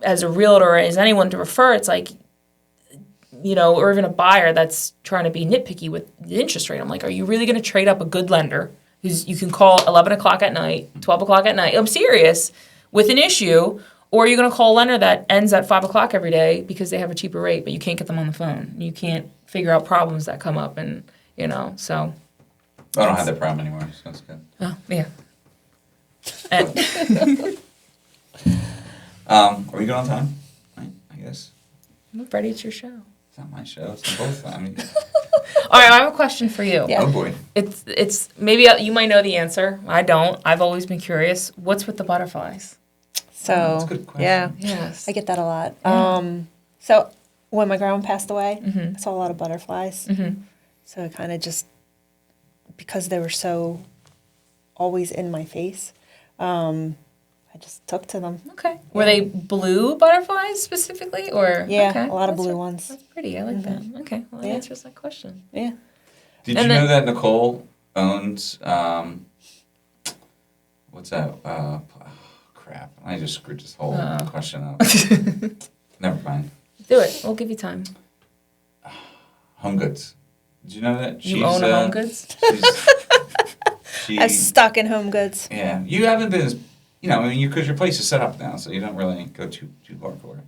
Speaker 3: as a realtor, as anyone to refer, it's like, or even a buyer that's trying to be nitpicky with the interest rate. I'm like, are you really going to trade up a good lender who's you can call 11 o'clock at night, 12 o'clock at night? I'm serious, with an issue, or are you going to call a lender that ends at 5 o'clock every day because they have a cheaper rate, but you can't get them on the phone. You can't figure out problems that come up, and so.
Speaker 4: I don't have that problem anymore, so that's good.
Speaker 3: Oh yeah. And
Speaker 4: are we good on time? Right, I guess.
Speaker 3: I'm ready. It's your show.
Speaker 4: It's not my show. It's both. I mean.
Speaker 3: All right, I have a question for you.
Speaker 2: Yeah.
Speaker 4: Oh boy.
Speaker 3: It's maybe you might know the answer. I don't. I've always been curious. What's with the butterflies?
Speaker 2: So
Speaker 4: that's a good question.
Speaker 2: yeah,
Speaker 3: Yes.
Speaker 2: I get that a lot.
Speaker 3: Yeah.
Speaker 2: So when my grandma passed away, I saw a lot of butterflies. So it kind of just, because they were so always in my face, I just took to them.
Speaker 3: Okay. Were they blue butterflies specifically, or?
Speaker 2: Yeah,
Speaker 3: okay.
Speaker 2: a lot of blue ones.
Speaker 3: That's pretty. I like that. Okay. Well, that
Speaker 2: Yeah.
Speaker 3: answers that question.
Speaker 2: Yeah.
Speaker 4: Did
Speaker 3: And
Speaker 4: you know
Speaker 3: then-
Speaker 4: that Nicole owns what's that? Crap! I just screwed this whole question up. Never mind.
Speaker 3: Do it. We'll give you time.
Speaker 4: Home Goods. Did you know that
Speaker 3: You own a Home Goods?
Speaker 2: I'm stuck in Home Goods.
Speaker 4: Yeah, you haven't been as, because your place is set up now, so you don't really go too hardcore.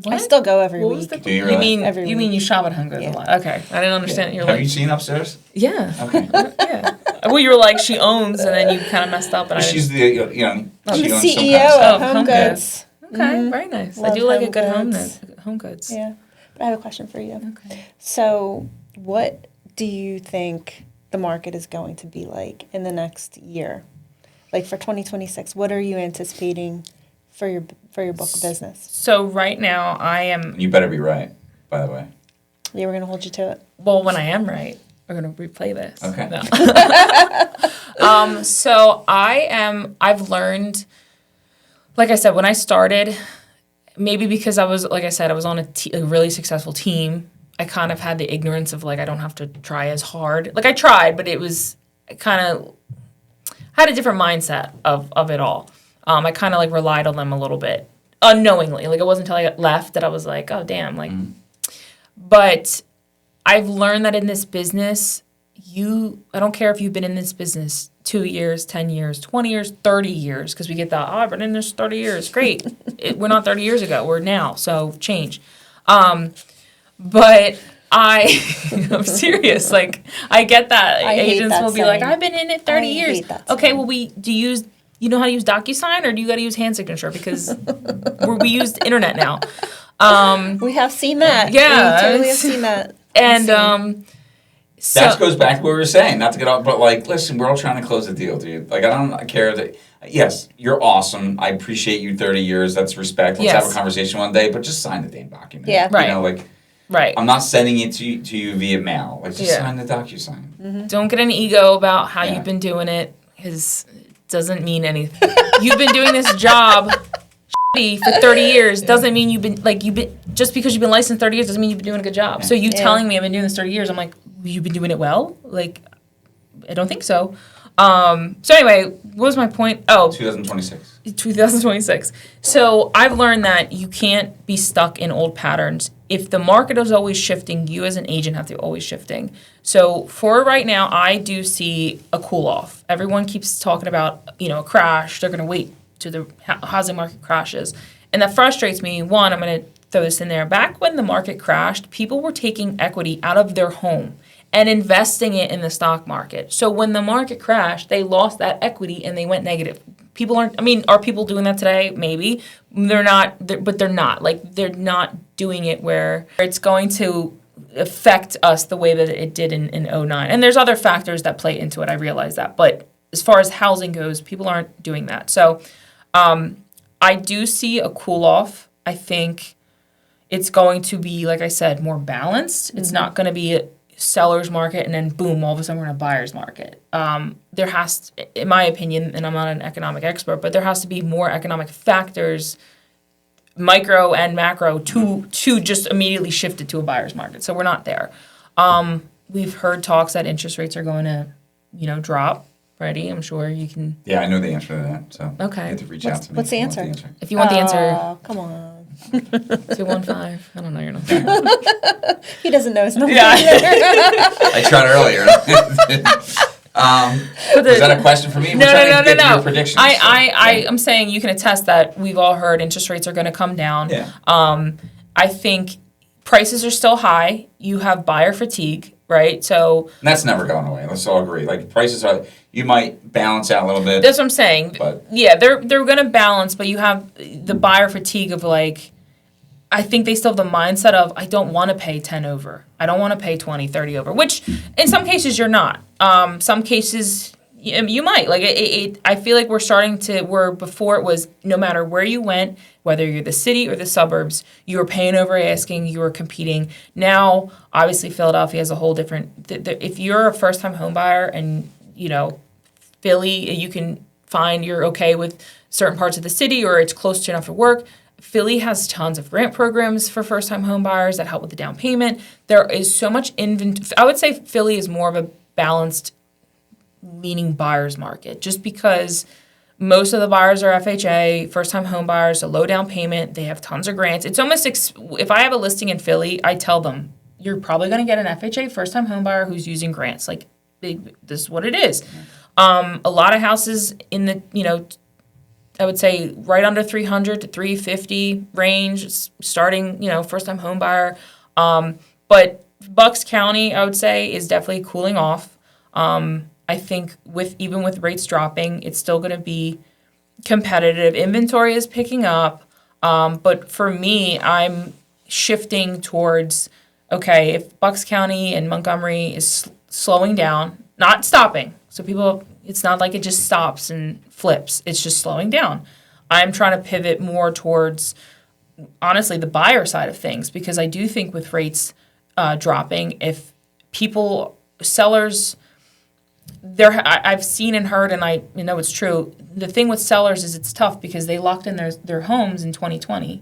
Speaker 2: I still go every
Speaker 3: What was
Speaker 2: week.
Speaker 4: Do you
Speaker 3: you
Speaker 4: really?
Speaker 3: mean
Speaker 2: Every
Speaker 3: you mean
Speaker 2: week.
Speaker 3: you shop at Home Goods
Speaker 2: Yeah.
Speaker 3: a lot? Okay, I didn't understand. You're
Speaker 4: Have
Speaker 3: like,
Speaker 4: you seen upstairs?
Speaker 3: yeah,
Speaker 4: Okay.
Speaker 3: yeah. Well, you were like, she owns, and then you kind of messed up, and I
Speaker 4: She's
Speaker 3: didn't.
Speaker 4: the
Speaker 2: I'm
Speaker 4: she
Speaker 2: the
Speaker 4: owns
Speaker 2: CEO
Speaker 4: some kind of stuff.
Speaker 2: of Home
Speaker 3: Home
Speaker 2: Goods.
Speaker 3: Okay, very nice. I
Speaker 2: Love
Speaker 3: do like a
Speaker 2: Home
Speaker 3: good
Speaker 2: Goods.
Speaker 3: Home Goods.
Speaker 2: Yeah. But I have a question for you.
Speaker 3: Okay.
Speaker 2: So what do you think the market is going to be like in the next year? Like for 2026, what are you anticipating for your book of business?
Speaker 3: So right now, I am.
Speaker 4: You better be right, by the way.
Speaker 2: Yeah, we're going to hold you to it.
Speaker 3: Well, when I am right, we're going to replay this.
Speaker 4: Okay.
Speaker 3: No. So I've learned, like I said, when I started, maybe because I was on a really successful team, I kind of had the ignorance of like, I don't have to try as hard. Like I tried, but it was kind of, had a different mindset of it all. I kind of like relied on them a little bit unknowingly. Like it wasn't until I left that I was like, oh damn, like. But I've learned that in this business, I don't care if you've been in this business 2 years, 10 years, 20 years, 30 years, because we get that, I've been in this 30 years. Great. We're not 30 years ago. We're now. So change. But I'm serious. Like, I get that. Agents will be like, I've been in it 30 years. Okay, well, you know how to use DocuSign or do you got to use hand signature? Because we use the internet now.
Speaker 2: We have seen that.
Speaker 3: Yeah.
Speaker 2: We totally have seen that.
Speaker 3: And, so,
Speaker 4: that goes back to what we were saying, not to get off, but like, listen, we're all trying to close the deal, dude. Like, I don't care that, yes, you're awesome. I appreciate you 30 years. That's respect. Let's have a conversation one day, but just sign the damn document.
Speaker 2: Yeah.
Speaker 3: Right.
Speaker 4: You know, like,
Speaker 3: right.
Speaker 4: I'm not sending it to you via mail. Like, just sign the DocuSign.
Speaker 2: Mm-hmm.
Speaker 3: Don't get an ego about how you've been doing it, because it doesn't mean anything. You've been doing this job for 30 years doesn't mean just because you've been licensed 30 years doesn't mean you've been doing a good job. So you telling me I've been doing this 30 years, I'm like, you've been doing it well? Like, I don't think so. So anyway, what was my point? Oh, 2026. So I've learned that you can't be stuck in old patterns. If the market is always shifting, you as an agent have to always shifting. So for right now, I do see a cool off. Everyone keeps talking about, a crash. They're going to wait to the housing market crashes. And that frustrates me. One, I'm going to throw this in there. Back when the market crashed, people were taking equity out of their home and investing it in the stock market. So when the market crashed, they lost that equity and they went negative. Are people doing that today? Maybe. They're not, but they're not. Like, they're not doing it where it's going to affect us the way that it did in 2009. And there's other factors that play into it. I realize that. But as far as housing goes, people aren't doing that. So I do see a cool off. I think it's going to be, like I said, more balanced. It's not going to be a seller's market and then boom, all of a sudden we're in a buyer's market. There has to, in my opinion, and I'm not an economic expert, but there has to be more economic factors, micro and macro, to just immediately shift it to a buyer's market. So we're not there. We've heard talks that interest rates are going to, drop. Freddie, I'm sure you can.
Speaker 4: Yeah, I know the answer to that. So
Speaker 3: okay,
Speaker 4: you have to reach out to me.
Speaker 2: What's the answer?
Speaker 3: If you want the answer,
Speaker 2: come on.
Speaker 3: 215. I don't know your number.
Speaker 2: He doesn't know his number.
Speaker 3: Yeah.
Speaker 4: I tried earlier. Was that a question for me?
Speaker 3: No.
Speaker 4: Your predictions,
Speaker 3: I'm saying you can attest that we've all heard interest rates are going to come down.
Speaker 4: Yeah.
Speaker 3: I think prices are still high. You have buyer fatigue, right? So
Speaker 4: and that's never going away. Let's all agree. Like, prices are, you might balance out a little bit.
Speaker 3: That's what I'm saying.
Speaker 4: But
Speaker 3: yeah, they're going to balance, but you have the buyer fatigue of, like, I think they still have the mindset of, I don't want to pay 10 over. I don't want to pay 20, 30 over, which in some cases you're not. Some cases you might. Like, I feel like we're starting to, where before it was no matter where you went, whether you're the city or the suburbs, you were paying over asking, you were competing. Now, obviously, Philadelphia has a whole different, if you're a first-time home buyer and, Philly, you can find you're okay with certain parts of the city or it's close to enough to work. Philly has tons of grant programs for first-time home buyers that help with the down payment. There is so much inventory. I would say Philly is more of a balanced leaning buyer's market just because most of the buyers are FHA, first-time home buyers, a low down payment. They have tons of grants. It's almost, if I have a listing in Philly, I tell them, you're probably going to get an FHA first-time home buyer who's using grants. Like, this is what it is. A lot of houses in the, I would say right under 300 to 350 range, starting, first-time home buyer. But Bucks County, I would say, is definitely cooling off. I think even with rates dropping, it's still going to be competitive. Inventory is picking up. But for me, I'm shifting towards, okay, if Bucks County and Montgomery is slowing down, not stopping. So people, it's not like it just stops and flips. It's just slowing down. I'm trying to pivot more towards, honestly, the buyer side of things, because I do think with rates dropping, if sellers, I've seen and heard, and I know it's true, the thing with sellers is it's tough because they locked in their homes in 2020.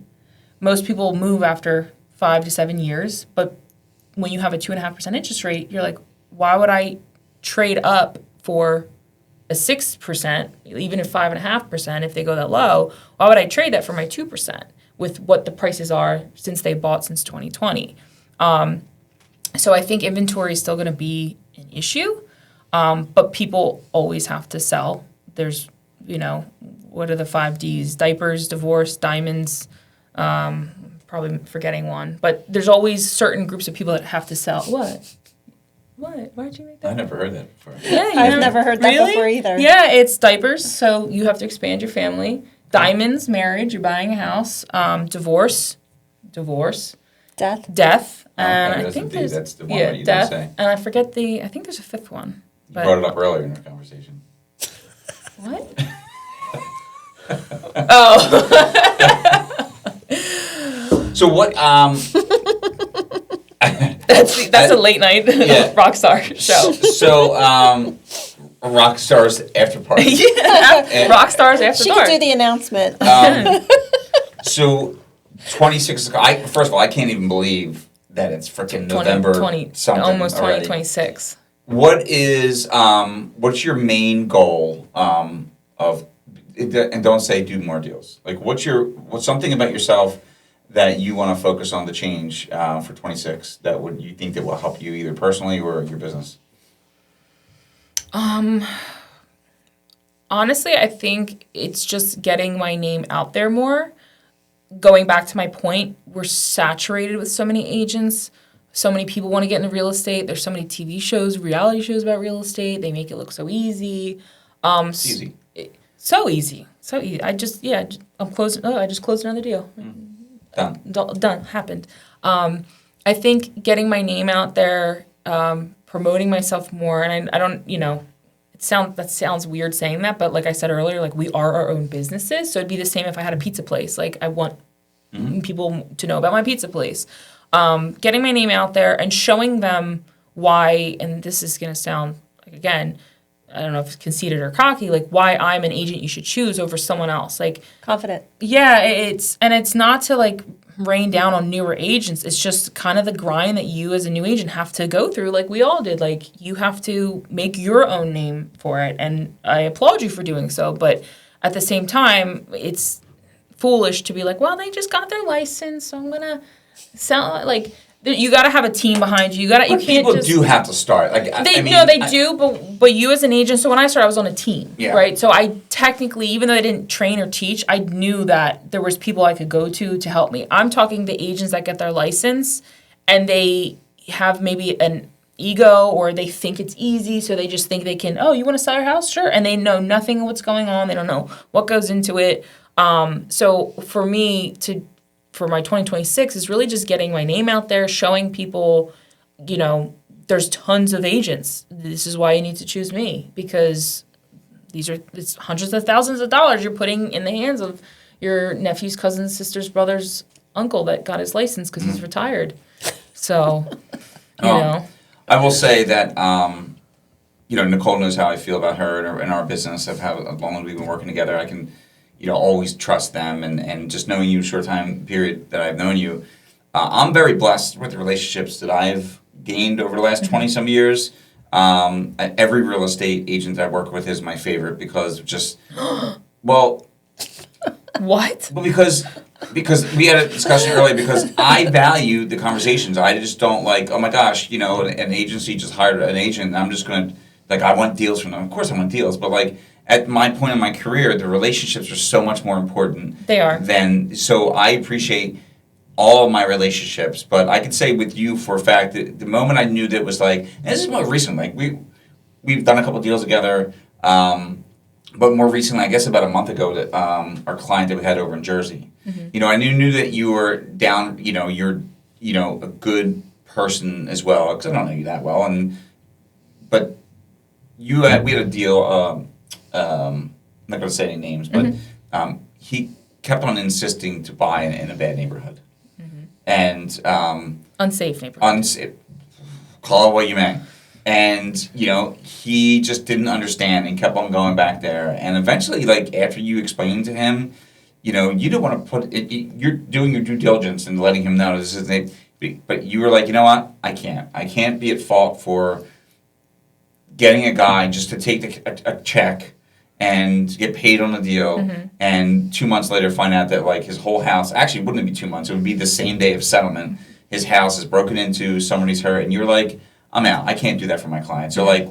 Speaker 3: Most people move after 5 to 7 years, but when you have a 2.5% interest rate, you're like, why would I trade up for a 6%, even at 5.5%, if they go that low, why would I trade that for my 2% with what the prices are since they bought since 2020? So I think inventory is still going to be an issue, but people always have to sell. There's, what are the 5 Ds? Diapers, divorce, diamonds, probably forgetting one. But there's always certain groups of people that have to sell. What? Why'd you make that?
Speaker 4: I never heard that before.
Speaker 3: Yeah,
Speaker 2: I've never heard that before either.
Speaker 3: Yeah, it's diapers, so you have to expand your family. Diamonds, marriage, you're buying a house. Divorce. Death. And I think
Speaker 4: that's the one that you
Speaker 3: death.
Speaker 4: didn't say.
Speaker 3: And I forget I think there's a 5th one.
Speaker 4: You brought it up earlier in our conversation.
Speaker 3: What? Oh.
Speaker 4: So what,
Speaker 3: That's a late night Rockstar show.
Speaker 4: So, Rockstar's after party.
Speaker 3: Yeah, Rockstar's after
Speaker 2: She
Speaker 3: dark.
Speaker 2: can do the announcement.
Speaker 4: So, 26. First of all, I can't even believe that it's freaking November
Speaker 3: 20,
Speaker 4: something
Speaker 3: almost
Speaker 4: already.
Speaker 3: 2026.
Speaker 4: What is what's your main goal of? And don't say do more deals. Like, what's something about yourself that you want to focus on to change for 26 that you think that will help you either personally or your business?
Speaker 3: Honestly, I think it's just getting my name out there more. Going back to my point, we're saturated with so many agents. So many people want to get into real estate. There's so many TV shows, reality shows about real estate. They make it look so easy.
Speaker 4: It's easy.
Speaker 3: So easy. I'm closing. Oh, I just closed another deal. Done. Happened. I think getting my name out there, promoting myself more, and I don't, that sounds weird saying that, but like I said earlier, like we are our own businesses, so it'd be the same if I had a pizza place. Like I want people to know about my pizza place. Getting my name out there and showing them why, and this is going to sound like, again, I don't know if it's conceited or cocky, like why I'm an agent you should choose over someone else. Like
Speaker 2: Confident.
Speaker 3: Yeah, it's not to like rain down on newer agents. It's just kind of the grind that you as a new agent have to go through, like we all did. Like you have to make your own name for it, and I applaud you for doing so. But at the same time, it's foolish to be like, well, they just got their license, so I'm gonna sell. Like you got to have a team behind you. You can't
Speaker 4: people
Speaker 3: just,
Speaker 4: do have to start. Like
Speaker 3: they do, but you as an agent. So when I started, I was on a team, right? So I technically, even though I didn't train or teach, I knew that there was people I could go to help me. I'm talking the agents that get their license, and they have maybe an ego or they think it's easy, so they just think they can. Oh, you want to sell your house? Sure, and they know nothing of what's going on. They don't know what goes into it. So for me for my 2026 is really just getting my name out there, showing people, there's tons of agents. This is why you need to choose me, because it's hundreds of thousands of dollars you're putting in the hands of your nephew's, cousin's, sister's, brother's uncle that got his license because he's retired. So, you know.
Speaker 4: I will say that, Nicole knows how I feel about her and our business of how long we've been working together. I can always trust them, and just knowing you short time period that I've known you, I'm very blessed with the relationships that I've gained over the last 20 some years. Every real estate agent I work with is my favorite because just, well.
Speaker 3: What?
Speaker 4: Well, because we had a discussion earlier, because I value the conversations. I just don't like, oh my gosh, an agency just hired an agent and I'm just going to, I want deals from them. Of course I want deals, but at my point in my career, the relationships are so much more important.
Speaker 3: They are.
Speaker 4: So I appreciate all of my relationships, but I can say with you for a fact that the moment I knew that it was and this is more recent, we've done a couple deals together, but more recently, I guess about a month ago, that our client that we had over in Jersey, I knew that you were down, you're, a good person as well, because I don't know you that well, but we had a deal. I'm not going to say any names, but he kept on insisting to buy in a bad neighborhood. And
Speaker 3: unsafe neighborhood.
Speaker 4: Call it what you may. And, he just didn't understand and kept on going back there. And eventually, after you explained to him, you don't want to put it, you're doing your due diligence and letting him know this is but you were like, you know what? I can't be at fault for getting a guy just to take a check and get paid on a deal, and 2 months later find out that like his whole house, actually it wouldn't be 2 months, it would be the same day of settlement, his house is broken into, somebody's hurt, and you're like, I'm out, I can't do that for my client. So like,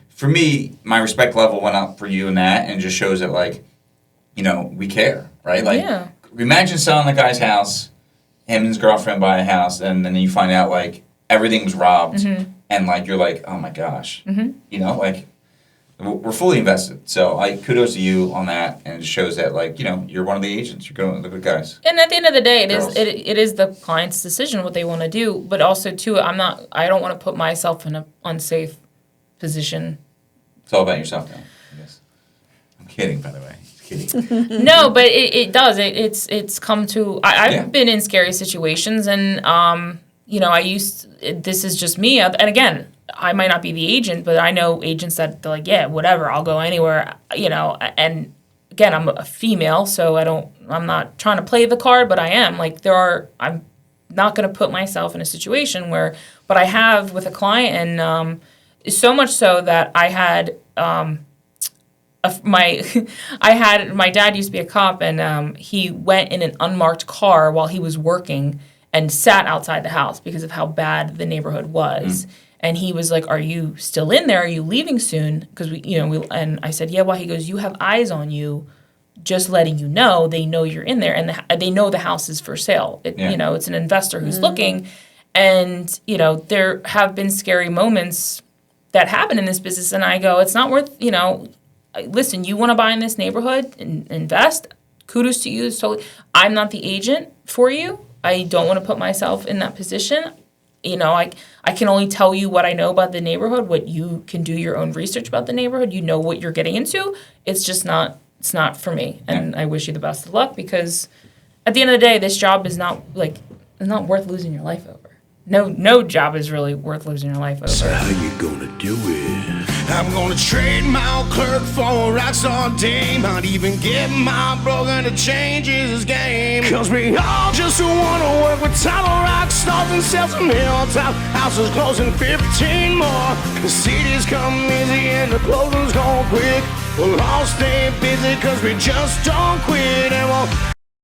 Speaker 4: for me, my respect level went up for you and that, and it just shows that like, we care, right? Like, imagine selling the guy's house, him and his girlfriend buy a house, and then you find out like everything was robbed, and like you're like, oh my gosh, like we're fully invested. So kudos to you on that, and it shows that like you're one of the agents, you're going the good guys.
Speaker 3: And at the end of the day, it is the client's decision what they want to do, but also too, I don't want to put myself in an unsafe position.
Speaker 4: It's all about yourself now, I guess. I'm kidding, by the way. Kidding.
Speaker 3: No, but it does. It's come to. I've been in scary situations, and this is just me. And again, I might not be the agent, but I know agents that they're like, yeah, whatever, I'll go anywhere. And again, I'm a female, so I'm not trying to play the card, but I am. Like I'm not going to put myself in a situation where, but I have with a client, and so much so that I had. My dad used to be a cop, and he went in an unmarked car while he was working and sat outside the house because of how bad the neighborhood was. And he was like, "Are you still in there? Are you leaving soon?" Because and I said, "Yeah." Well, he goes, "You have eyes on you, just letting you know. They know you're in there, and they know the house is for sale. It's an investor who's looking, and there have been scary moments that happen in this business, and I go, it's not worth Listen, you want to buy in this neighborhood and invest, kudos to you. I'm not the agent for you. I don't want to put myself in that position. I can only tell you what I know about the neighborhood, what you can do your own research about the neighborhood. You know what you're getting into. It's not for me. And I wish you the best of luck, because at the end of the day, this job is not worth losing your life over. No job is really worth losing your life over.
Speaker 1: So how you gonna do it? I'm gonna trade my clerk for a Rockstar dame. Not even get my bro gonna change his game. Cause we all just wanna work with title rock stars and sell some hilltop houses closing 15 more. The cities come easy and the closings go quick. We'll all stay busy cause we just don't quit, and we'll